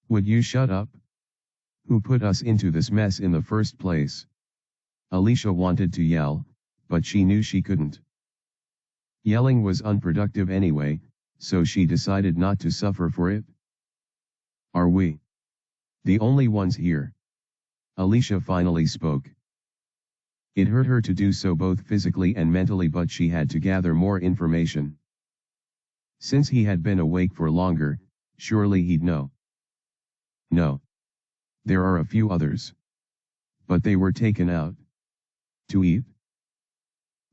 Would you shut up? Who put us into this mess in the first place? Alicia wanted to yell, but she knew she couldn't. Yelling was unproductive anyway, so she decided not to suffer for it. Are we the only ones here? Alicia finally spoke. It hurt her to do so both physically and mentally, but she had to gather more information. Since he had been awake for longer, surely he'd know. No. There are a few others. But they were taken out. To eat?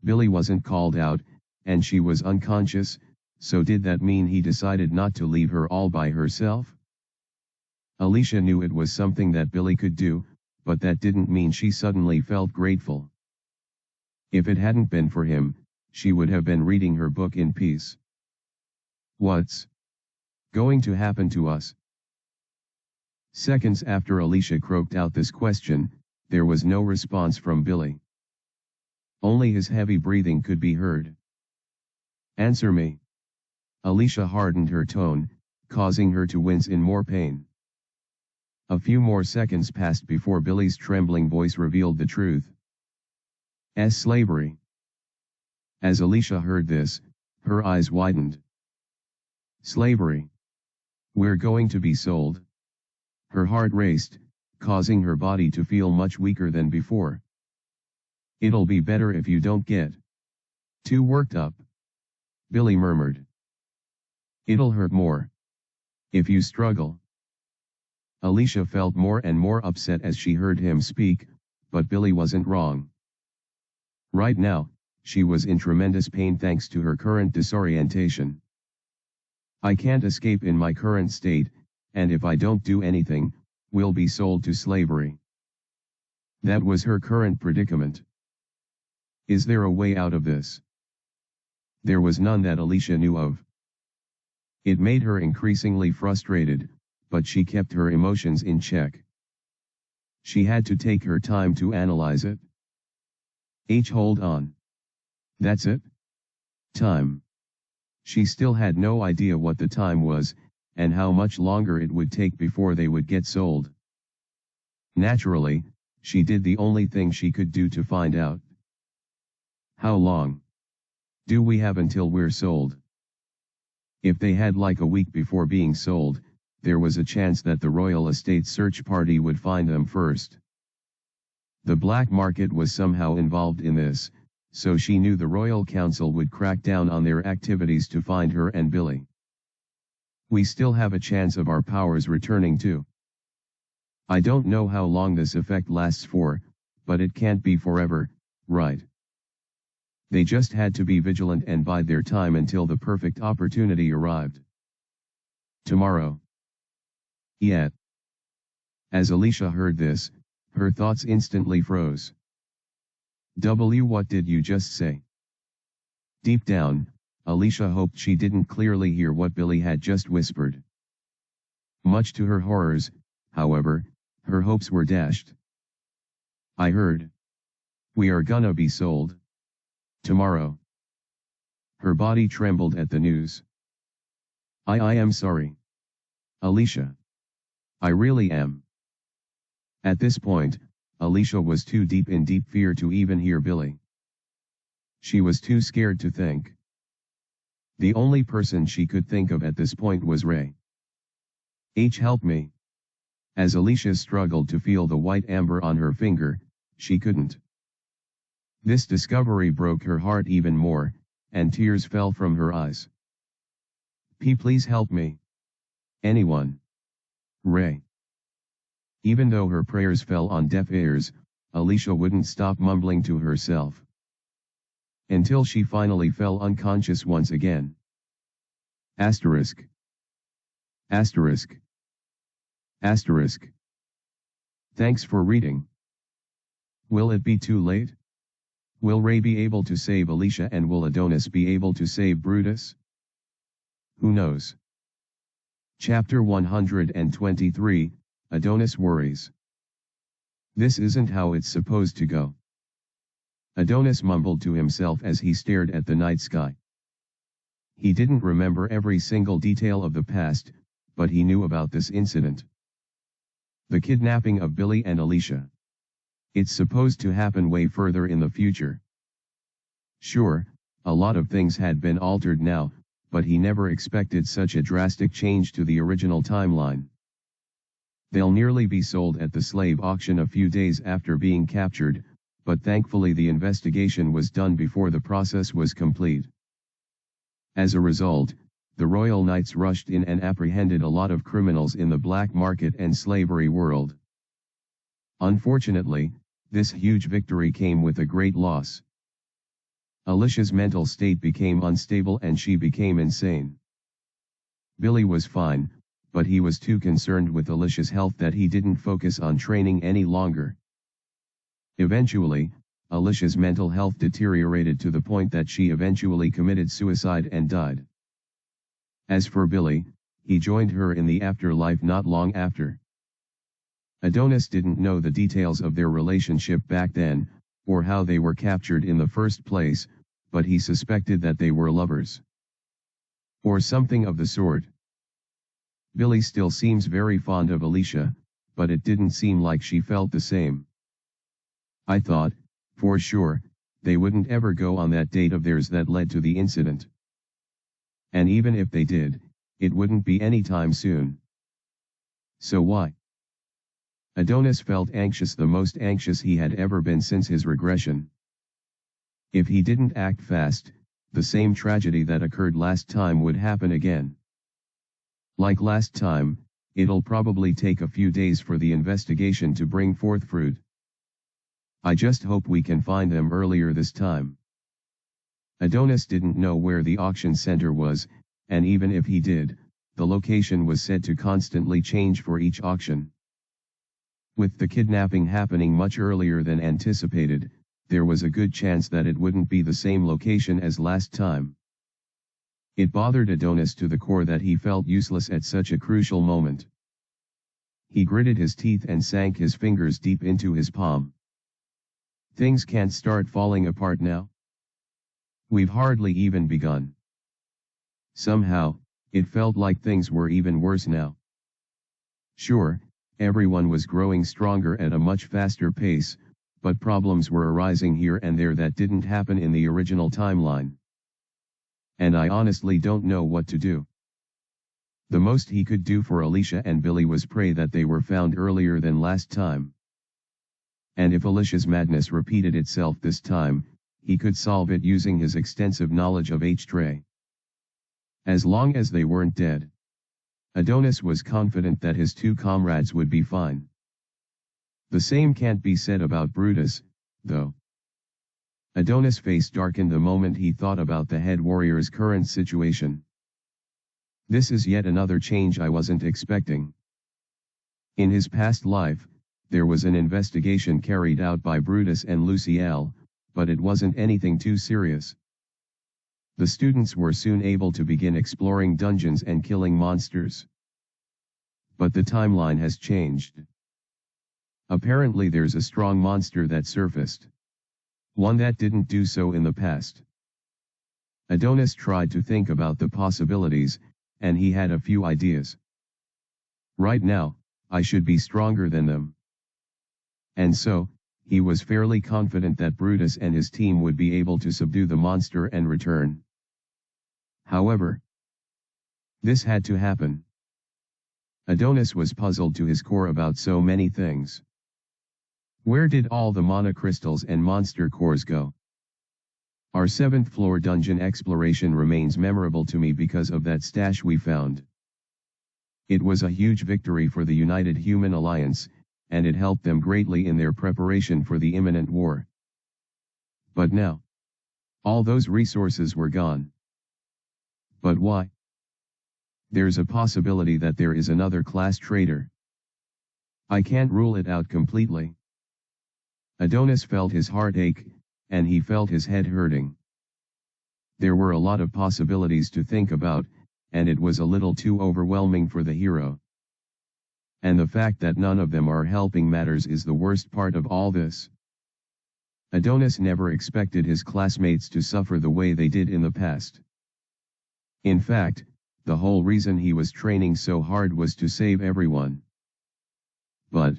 Billy wasn't called out, and she was unconscious, so did that mean he decided not to leave her all by herself? Alicia knew it was something that Billy could do, but that didn't mean she suddenly felt grateful. If it hadn't been for him, she would have been reading her book in peace. What's going to happen to us? Seconds after Alicia croaked out this question, there was no response from Billy. Only his heavy breathing could be heard. Answer me. Alicia hardened her tone, causing her to wince in more pain. A few more seconds passed before Billy's trembling voice revealed the truth. Slavery. As Alicia heard this, her eyes widened. Slavery. We're going to be sold. Her heart raced, causing her body to feel much weaker than before. It'll be better if you don't get too worked up. Billy murmured. It'll hurt more if you struggle. Alicia felt more and more upset as she heard him speak, but Billy wasn't wrong. Right now, she was in tremendous pain thanks to her current disorientation. I can't escape in my current state, and if I don't do anything, we'll be sold to slavery. That was her current predicament. Is there a way out of this? There was none that Alicia knew of. It made her increasingly frustrated, but she kept her emotions in check. She had to take her time to analyze it. Hold on. That's it? Time. She still had no idea what the time was, and how much longer it would take before they would get sold. Naturally, she did the only thing she could do to find out. How long do we have until we're sold? If they had like a week before being sold, there was a chance that the royal estate search party would find them first. The black market was somehow involved in this, so she knew the royal council would crack down on their activities to find her and Billy. We still have a chance of our powers returning too. I don't know how long this effect lasts for, but it can't be forever, right? They just had to be vigilant and bide their time until the perfect opportunity arrived. Tomorrow. Yet. As Alicia heard this, her thoughts instantly froze. What did you just say? Deep down, Alicia hoped she didn't clearly hear what Billy had just whispered. Much to her horrors, however, her hopes were dashed. I heard. We are gonna be sold. Tomorrow. Her body trembled at the news. I am sorry. Alicia. I really am. At this point, Alicia was too deep in deep fear to even hear Billy. She was too scared to think. The only person she could think of at this point was Ray. Help me. As Alicia struggled to feel the white amber on her finger, she couldn't. This discovery broke her heart even more, and tears fell from her eyes. Please help me. Anyone. Ray. Even though her prayers fell on deaf ears, Alicia wouldn't stop mumbling to herself. Until she finally fell unconscious once again. Asterisk. Asterisk. Asterisk. Thanks for reading. Will it be too late? Will Ray be able to save Alicia, and will Adonis be able to save Brutus? Who knows? Chapter 123, Adonis worries. This isn't how it's supposed to go. Adonis mumbled to himself as he stared at the night sky. He didn't remember every single detail of the past, but he knew about this incident. The kidnapping of Billy and Alicia. It's supposed to happen way further in the future. Sure, a lot of things had been altered now, but he never expected such a drastic change to the original timeline. They'll nearly be sold at the slave auction a few days after being captured, but thankfully the investigation was done before the process was complete. As a result, the Royal Knights rushed in and apprehended a lot of criminals in the black market and slavery world. Unfortunately, this huge victory came with a great loss. Alicia's mental state became unstable and she became insane. Billy was fine, but he was too concerned with Alicia's health that he didn't focus on training any longer. Eventually, Alicia's mental health deteriorated to the point that she eventually committed suicide and died. As for Billy, he joined her in the afterlife not long after. Adonis didn't know the details of their relationship back then, or how they were captured in the first place, but he suspected that they were lovers. Or something of the sort. Billy still seems very fond of Alicia, but it didn't seem like she felt the same. I thought, for sure, they wouldn't ever go on that date of theirs that led to the incident. And even if they did, it wouldn't be anytime soon. So why? Adonis felt anxious, the most anxious he had ever been since his regression. If he didn't act fast, the same tragedy that occurred last time would happen again. Like last time, it'll probably take a few days for the investigation to bring forth fruit. I just hope we can find them earlier this time. Adonis didn't know where the auction center was, and even if he did, The location was said to constantly change for each auction. With the kidnapping happening much earlier than anticipated, there was a good chance that it wouldn't be the same location as last time. It bothered Adonis to the core that he felt useless at such a crucial moment. He gritted his teeth and sank his fingers deep into his palm. Things can't start falling apart now. We've hardly even begun. Somehow, it felt like things were even worse now. Sure, everyone was growing stronger at a much faster pace, but problems were arising here and there that didn't happen in the original timeline. And I honestly don't know what to do. The most he could do for Alicia and Billy was pray that they were found earlier than last time. And if Alicia's madness repeated itself this time, he could solve it using his extensive knowledge of H-Tray. As long as they weren't dead. Adonis was confident that his two comrades would be fine. The same can't be said about Brutus, though. Adonis' face darkened the moment he thought about the head warrior's current situation. This is yet another change I wasn't expecting. In his past life, there was an investigation carried out by Brutus and Luciel, but it wasn't anything too serious. The students were soon able to begin exploring dungeons and killing monsters. But the timeline has changed. Apparently there's a strong monster that surfaced. One that didn't do so in the past. Adonis tried to think about the possibilities, and he had a few ideas. Right now, I should be stronger than them. And so, he was fairly confident that Brutus and his team would be able to subdue the monster and return. However, this had to happen. Adonis was puzzled to his core about so many things. Where did all the monocrystals and monster cores go? Our 7th floor dungeon exploration remains memorable to me because of that stash we found. It was a huge victory for the United Human Alliance, and it helped them greatly in their preparation for the imminent war. But now, all those resources were gone. But why? There's a possibility that there is another class traitor. I can't rule it out completely. Adonis felt his heart ache, and he felt his head hurting. There were a lot of possibilities to think about, and it was a little too overwhelming for the hero. And the fact that none of them are helping matters is the worst part of all this. Adonis never expected his classmates to suffer the way they did in the past. In fact, the whole reason he was training so hard was to save everyone. But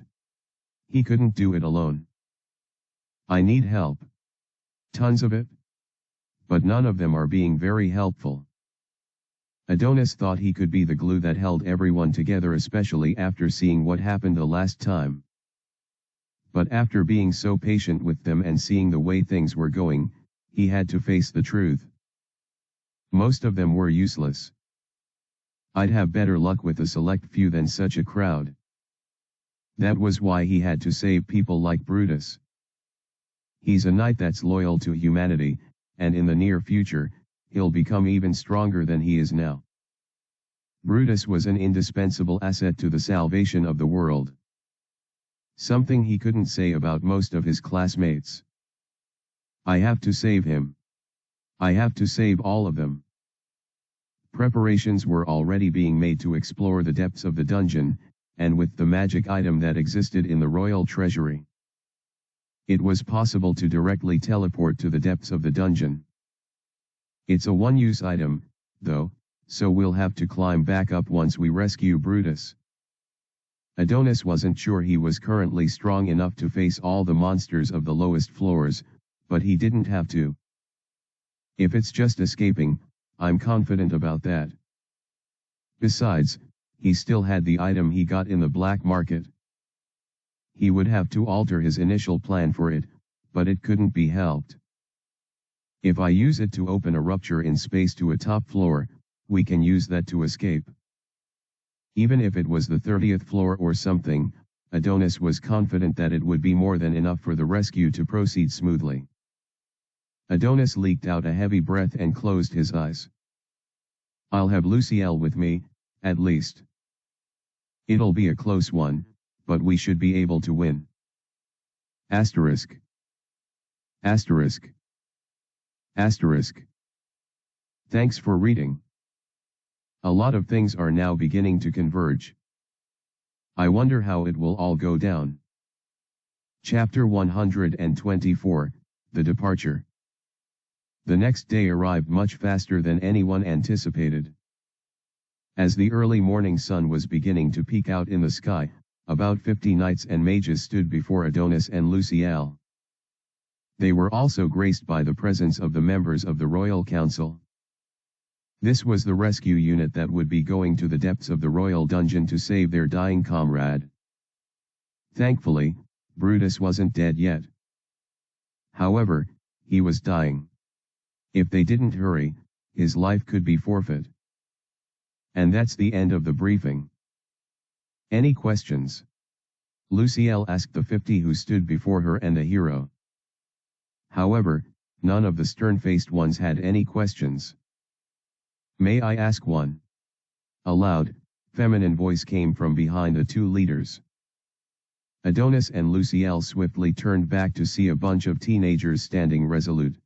he couldn't do it alone. I need help. Tons of it. But none of them are being very helpful. Adonis thought he could be the glue that held everyone together, especially after seeing what happened the last time. But after being so patient with them and seeing the way things were going, he had to face the truth. Most of them were useless. I'd have better luck with a select few than such a crowd. That was why he had to save people like Brutus. He's a knight that's loyal to humanity, and in the near future, he'll become even stronger than he is now. Brutus was an indispensable asset to the salvation of the world. Something he couldn't say about most of his classmates. I have to save him. I have to save all of them. Preparations were already being made to explore the depths of the dungeon, and with the magic item that existed in the royal treasury, it was possible to directly teleport to the depths of the dungeon. It's a one-use item, though, so we'll have to climb back up once we rescue Brutus. Adonis wasn't sure he was currently strong enough to face all the monsters of the lowest floors, but he didn't have to. If it's just escaping, I'm confident about that. Besides, he still had the item he got in the black market. He would have to alter his initial plan for it, but it couldn't be helped. If I use it to open a rupture in space to a top floor, we can use that to escape. Even if it was the 30th floor or something, Adonis was confident that it would be more than enough for the rescue to proceed smoothly. Adonis leaked out a heavy breath and closed his eyes. I'll have Luciel with me, at least. It'll be a close one, but we should be able to win. Asterisk. Asterisk. Asterisk. Thanks for reading. A lot of things are now beginning to converge. I wonder how it will all go down. Chapter 124, The Departure. The next day arrived much faster than anyone anticipated. As the early morning sun was beginning to peek out in the sky, about 50 knights and mages stood before Adonis and Luciel. They were also graced by the presence of the members of the royal council. This was the rescue unit that would be going to the depths of the royal dungeon to save their dying comrade. Thankfully, Brutus wasn't dead yet. However, he was dying. If they didn't hurry, his life could be forfeit. And that's the end of the briefing. Any questions? Luciel asked the 50 who stood before her and the hero. However, none of the stern-faced ones had any questions. May I ask one? A loud, feminine voice came from behind the two leaders. Adonis and Luciel swiftly turned back to see a bunch of teenagers standing resolute.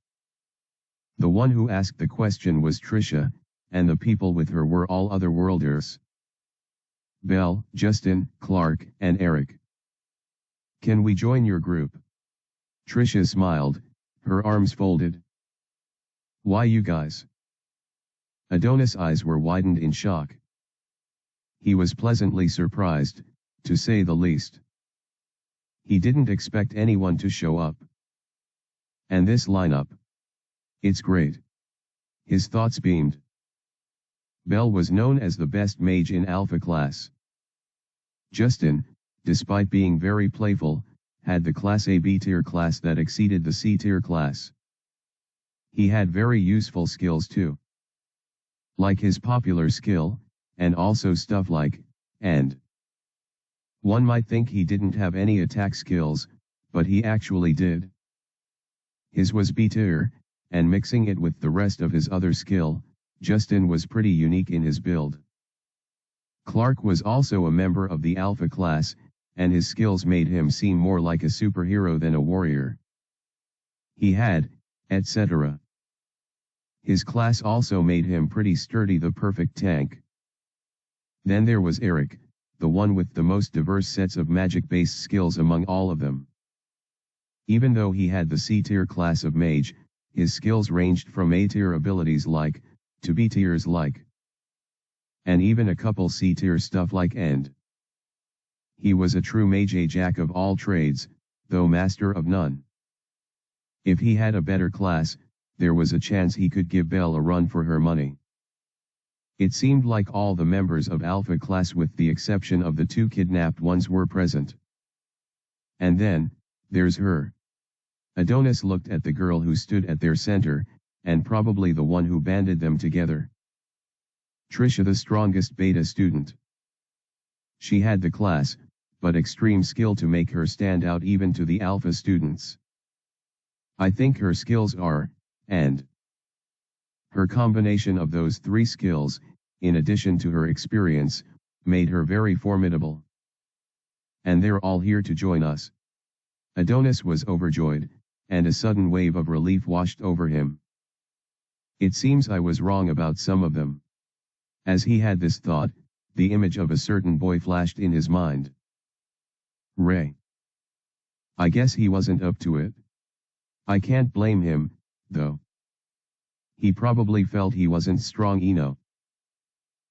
The one who asked the question was Trisha, and the people with her were all otherworlders. Belle, Justin, Clark, and Eric. Can we join your group? Trisha smiled, her arms folded. Why you guys? Adonis' eyes were widened in shock. He was pleasantly surprised, to say the least. He didn't expect anyone to show up. And this lineup. It's great. His thoughts beamed. Belle was known as the best mage in Alpha class. Justin, despite being very playful, had the Class A B-tier class that exceeded the C-tier class. He had very useful skills too. Like his popular skill, and also stuff like, and. One might think he didn't have any attack skills, but he actually did. His was B-tier, and mixing it with the rest of his other skill, Justin was pretty unique in his build. Clark was also a member of the Alpha class, and his skills made him seem more like a superhero than a warrior. He had, etc. His class also made him pretty sturdy, the perfect tank. Then there was Eric, the one with the most diverse sets of magic-based skills among all of them. Even though he had the C-tier class of mage, his skills ranged from A-tier abilities like, to B-tiers like. And even a couple C-tier stuff like end. He was a true mage, a jack of all trades, though master of none. If he had a better class, there was a chance he could give Belle a run for her money. It seemed like all the members of Alpha class with the exception of the two kidnapped ones were present. And then, there's her. Adonis looked at the girl who stood at their center, and probably the one who banded them together. Trisha, the strongest beta student. She had the class, but extreme skill to make her stand out even to the Alpha students. I think her skills are, and her combination of those three skills, in addition to her experience, made her very formidable. And they're all here to join us. Adonis was overjoyed, and a sudden wave of relief washed over him. It seems I was wrong about some of them. As he had this thought, the image of a certain boy flashed in his mind. Ray. I guess he wasn't up to it. I can't blame him, though. He probably felt he wasn't strong enough.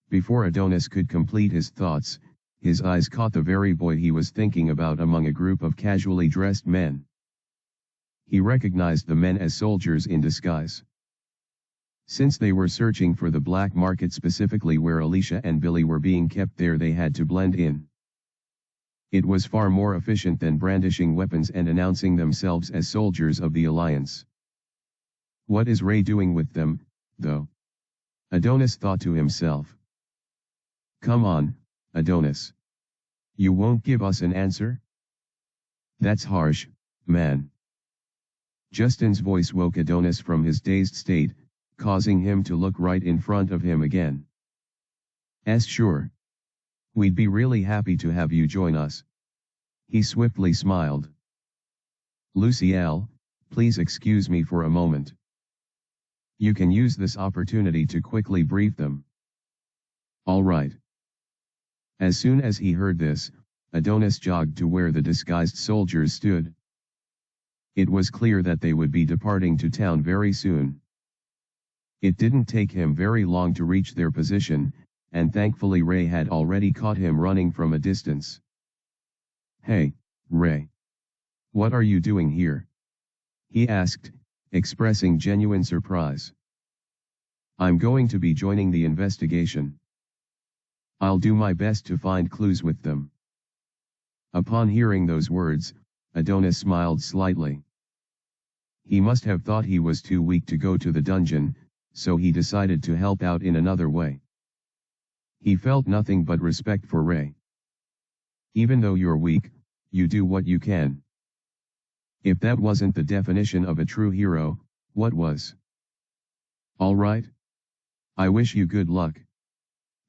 Before Adonis could complete his thoughts, his eyes caught the very boy he was thinking about among a group of casually dressed men. He recognized the men as soldiers in disguise. Since they were searching for the black market, specifically where Alicia and Billy were being kept there, they had to blend in. It was far more efficient than brandishing weapons and announcing themselves as soldiers of the Alliance. What is Ray doing with them, though? Adonis thought to himself. Come on, Adonis. You won't give us an answer? That's harsh, man. Justin's voice woke Adonis from his dazed state, causing him to look right in front of him again. Sure. We'd be really happy to have you join us. He swiftly smiled. Luciel, please excuse me for a moment. You can use this opportunity to quickly brief them. All right. As soon as he heard this, Adonis jogged to where the disguised soldiers stood. It was clear that they would be departing to town very soon. It didn't take him very long to reach their position, and thankfully Ray had already caught him running from a distance. Hey, Ray. What are you doing here? He asked, expressing genuine surprise. I'm going to be joining the investigation. I'll do my best to find clues with them. Upon hearing those words, Adonis smiled slightly. He must have thought he was too weak to go to the dungeon, so he decided to help out in another way. He felt nothing but respect for Ray. Even though you're weak, you do what you can. If that wasn't the definition of a true hero, what was? All right. I wish you good luck.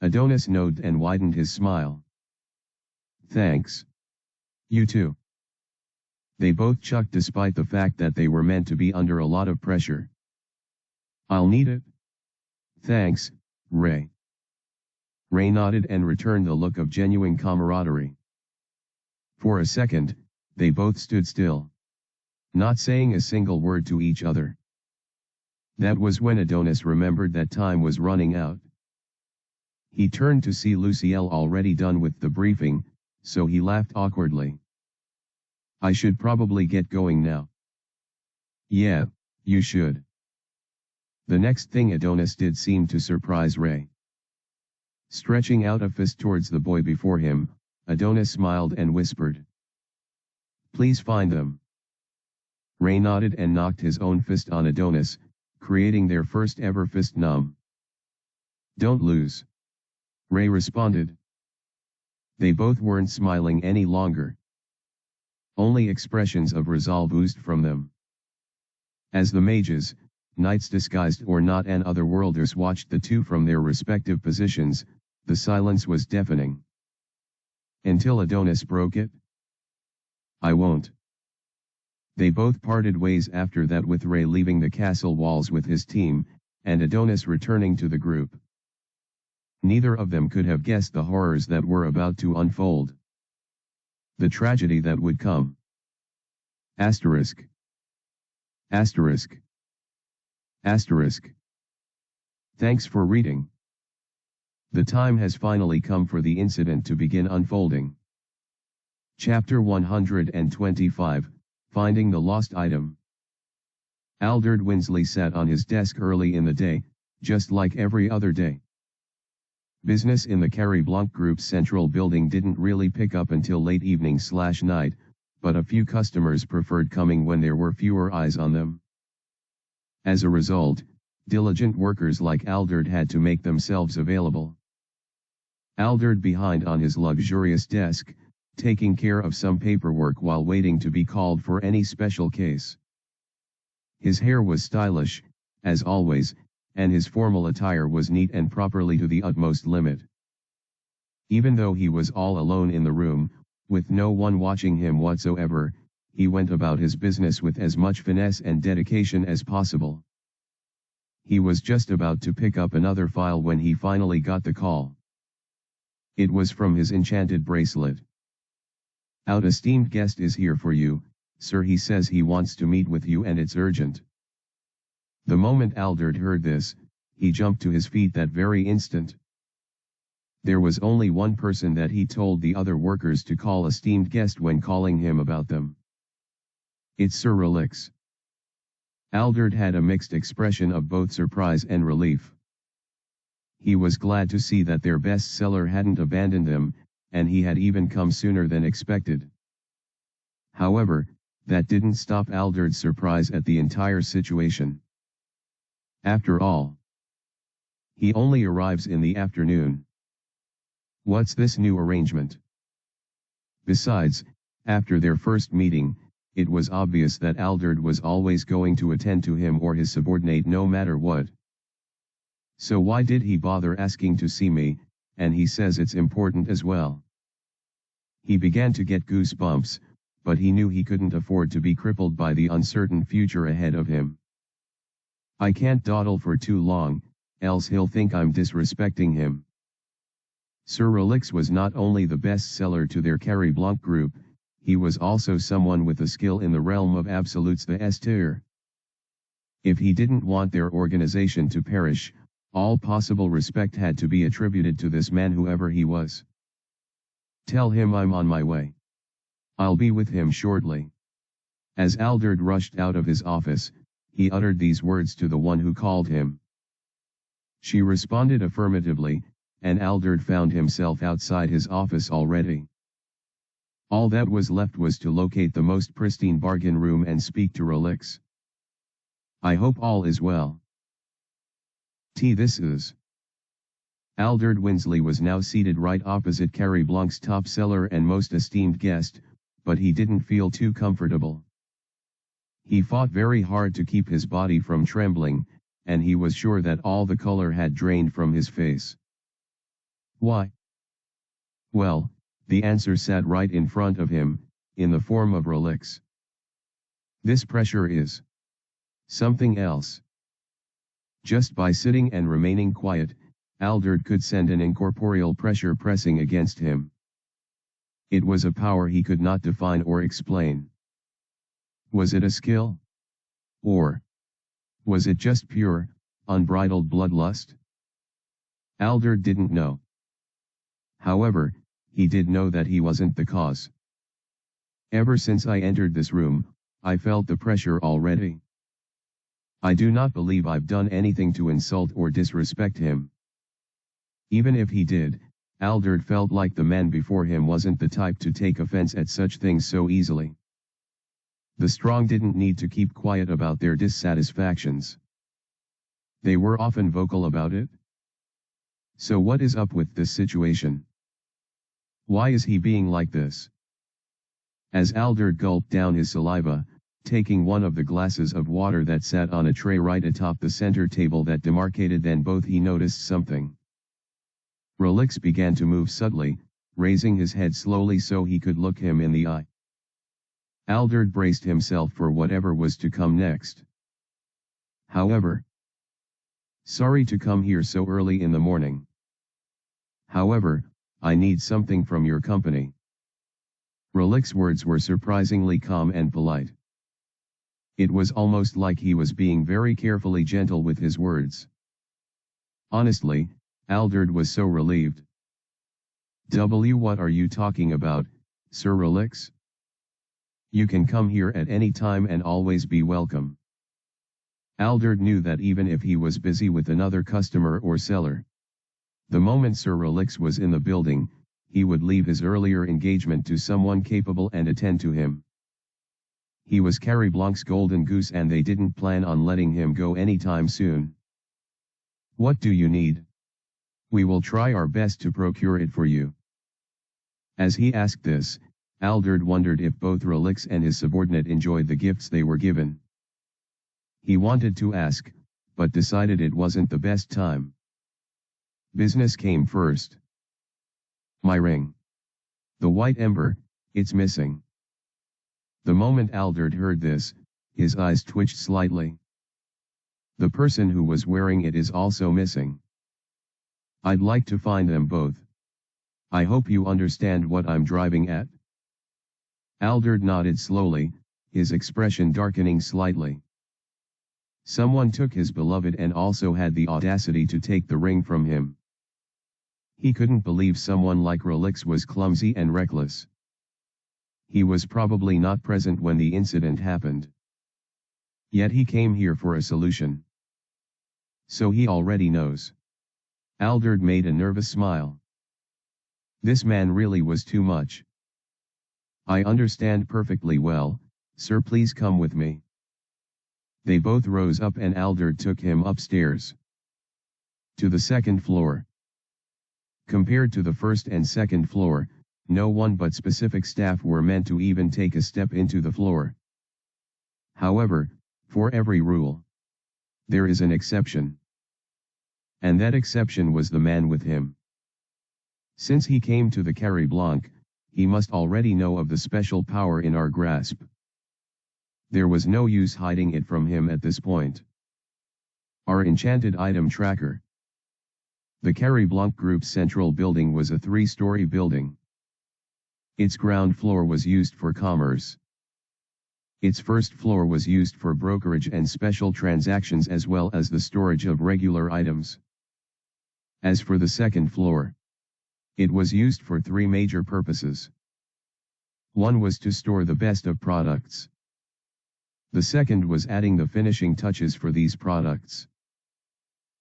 Adonis nodded and widened his smile. Thanks. You too. They both chucked despite the fact that they were meant to be under a lot of pressure. I'll need it. Thanks, Ray. Ray nodded and returned the look of genuine camaraderie. For a second, they both stood still, not saying a single word to each other. That was when Adonis remembered that time was running out. He turned to see Luciel already done with the briefing, so he laughed awkwardly. I should probably get going now. Yeah, you should. The next thing Adonis did seemed to surprise Ray. Stretching out a fist towards the boy before him, Adonis smiled and whispered. Please find them. Ray nodded and knocked his own fist on Adonis, creating their first ever fist numb. Don't lose. Ray responded. They both weren't smiling any longer. Only expressions of resolve oozed from them. As the mages, knights disguised or not and otherworlders watched the two from their respective positions, the silence was deafening. Until Adonis broke it. I won't. They both parted ways after that, with Ray leaving the castle walls with his team, and Adonis returning to the group. Neither of them could have guessed the horrors that were about to unfold. The tragedy that would come. Asterisk. Asterisk. Asterisk. Thanks for reading. The time has finally come for the incident to begin unfolding. Chapter 125, Finding the Lost Item. Alderd Winsley sat on his desk early in the day, just like every other day. Business in the Carrie Blanc Group's central building didn't really pick up until late evening/night, but a few customers preferred coming when there were fewer eyes on them. As a result, diligent workers like Alderd had to make themselves available. Alderd behind on his luxurious desk, taking care of some paperwork while waiting to be called for any special case. His hair was stylish, as always, and his formal attire was neat and properly to the utmost limit. Even though he was all alone in the room, with no one watching him whatsoever, he went about his business with as much finesse and dedication as possible. He was just about to pick up another file when he finally got the call. It was from his enchanted bracelet. Our esteemed guest is here for you, sir. He says he wants to meet with you and it's urgent. The moment Alderd heard this, he jumped to his feet that very instant. There was only one person that he told the other workers to call esteemed guest when calling him about them. It's Sir Relix. Alderd had a mixed expression of both surprise and relief. He was glad to see that their bestseller hadn't abandoned them, and he had even come sooner than expected. However, that didn't stop Alderd's surprise at the entire situation. After all, he only arrives in the afternoon. What's this new arrangement? Besides, after their first meeting, it was obvious that Alderd was always going to attend to him or his subordinate no matter what. So why did he bother asking to see me, and he says it's important as well. He began to get goosebumps, but he knew he couldn't afford to be crippled by the uncertain future ahead of him. I can't dawdle for too long, else he'll think I'm disrespecting him. Sir Relix was not only the best-seller to their Carrie Blanc group, he was also someone with a skill in the realm of absolutes the S-tier. If he didn't want their organization to perish, all possible respect had to be attributed to this man whoever he was. Tell him I'm on my way. I'll be with him shortly. As Alderd rushed out of his office, he uttered these words to the one who called him. She responded affirmatively, and Alderd found himself outside his office already. All that was left was to locate the most pristine bargain room and speak to Relix. I hope all is well. This is. Alderd Winsley was now seated right opposite Carrie Blanc's top seller and most esteemed guest, but he didn't feel too comfortable. He fought very hard to keep his body from trembling, and he was sure that all the color had drained from his face. Why? Well, the answer sat right in front of him, in the form of Relix. This pressure is something else. Just by sitting and remaining quiet, Alderd could send an incorporeal pressure pressing against him. It was a power he could not define or explain. Was it a skill? Or was it just pure, unbridled bloodlust? Alderd didn't know. However, he did know that he wasn't the cause. Ever since I entered this room, I felt the pressure already. I do not believe I've done anything to insult or disrespect him. Even if he did, Alderd felt like the man before him wasn't the type to take offense at such things so easily. The strong didn't need to keep quiet about their dissatisfactions. They were often vocal about it. So what is up with this situation? Why is he being like this? As Alderd gulped down his saliva, taking one of the glasses of water that sat on a tray right atop the center table that demarcated then both, he noticed something. Relix began to move subtly, raising his head slowly so he could look him in the eye. Alderd braced himself for whatever was to come next. However, sorry to come here so early in the morning. However, I need something from your company. Relix's words were surprisingly calm and polite. It was almost like he was being very carefully gentle with his words. Honestly, Alderd was so relieved. What are you talking about, Sir Relix? You can come here at any time and always be welcome. Alderd knew that even if he was busy with another customer or seller, the moment Sir Relix was in the building, he would leave his earlier engagement to someone capable and attend to him. He was Carrie Blanc's golden goose and they didn't plan on letting him go anytime soon. What do you need? We will try our best to procure it for you. As he asked this, Alderd wondered if both Relix and his subordinate enjoyed the gifts they were given. He wanted to ask, but decided it wasn't the best time. Business came first. My ring. The white ember, it's missing. The moment Alderd heard this, his eyes twitched slightly. The person who was wearing it is also missing. I'd like to find them both. I hope you understand what I'm driving at. Alderd nodded slowly, his expression darkening slightly. Someone took his beloved and also had the audacity to take the ring from him. He couldn't believe someone like Relix was clumsy and reckless. He was probably not present when the incident happened. Yet he came here for a solution. So he already knows. Alderd made a nervous smile. This man really was too much. I understand perfectly well, sir, please come with me. They both rose up and Alderd took him upstairs. To the second floor. Compared to the first and second floor, no one but specific staff were meant to even take a step into the floor. However, for every rule, there is an exception. And that exception was the man with him. Since he came to the Carré Blanc, he must already know of the special power in our grasp. There was no use hiding it from him at this point. Our enchanted item tracker. The Carré Blanc Group's central building was a 3-story building. Its ground floor was used for commerce. Its first floor was used for brokerage and special transactions as well as the storage of regular items. As for the second floor, it was used for 3 major purposes. One was to store the best of products. The second was adding the finishing touches for these products.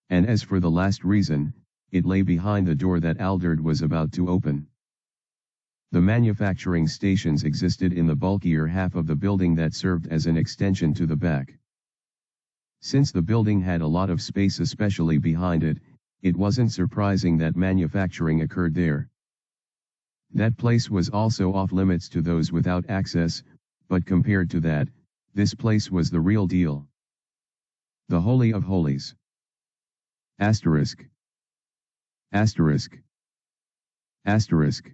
And as for the last reason, it lay behind the door that Alderd was about to open. The manufacturing stations existed in the bulkier half of the building that served as an extension to the back. Since the building had a lot of space especially behind it, it wasn't surprising that manufacturing occurred there. That place was also off limits to those without access, but compared to that, this place was the real deal. The Holy of Holies. Asterisk. Asterisk. Asterisk.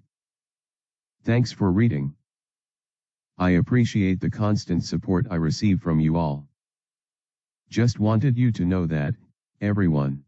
Thanks for reading. I appreciate the constant support I receive from you all. Just wanted you to know that, everyone.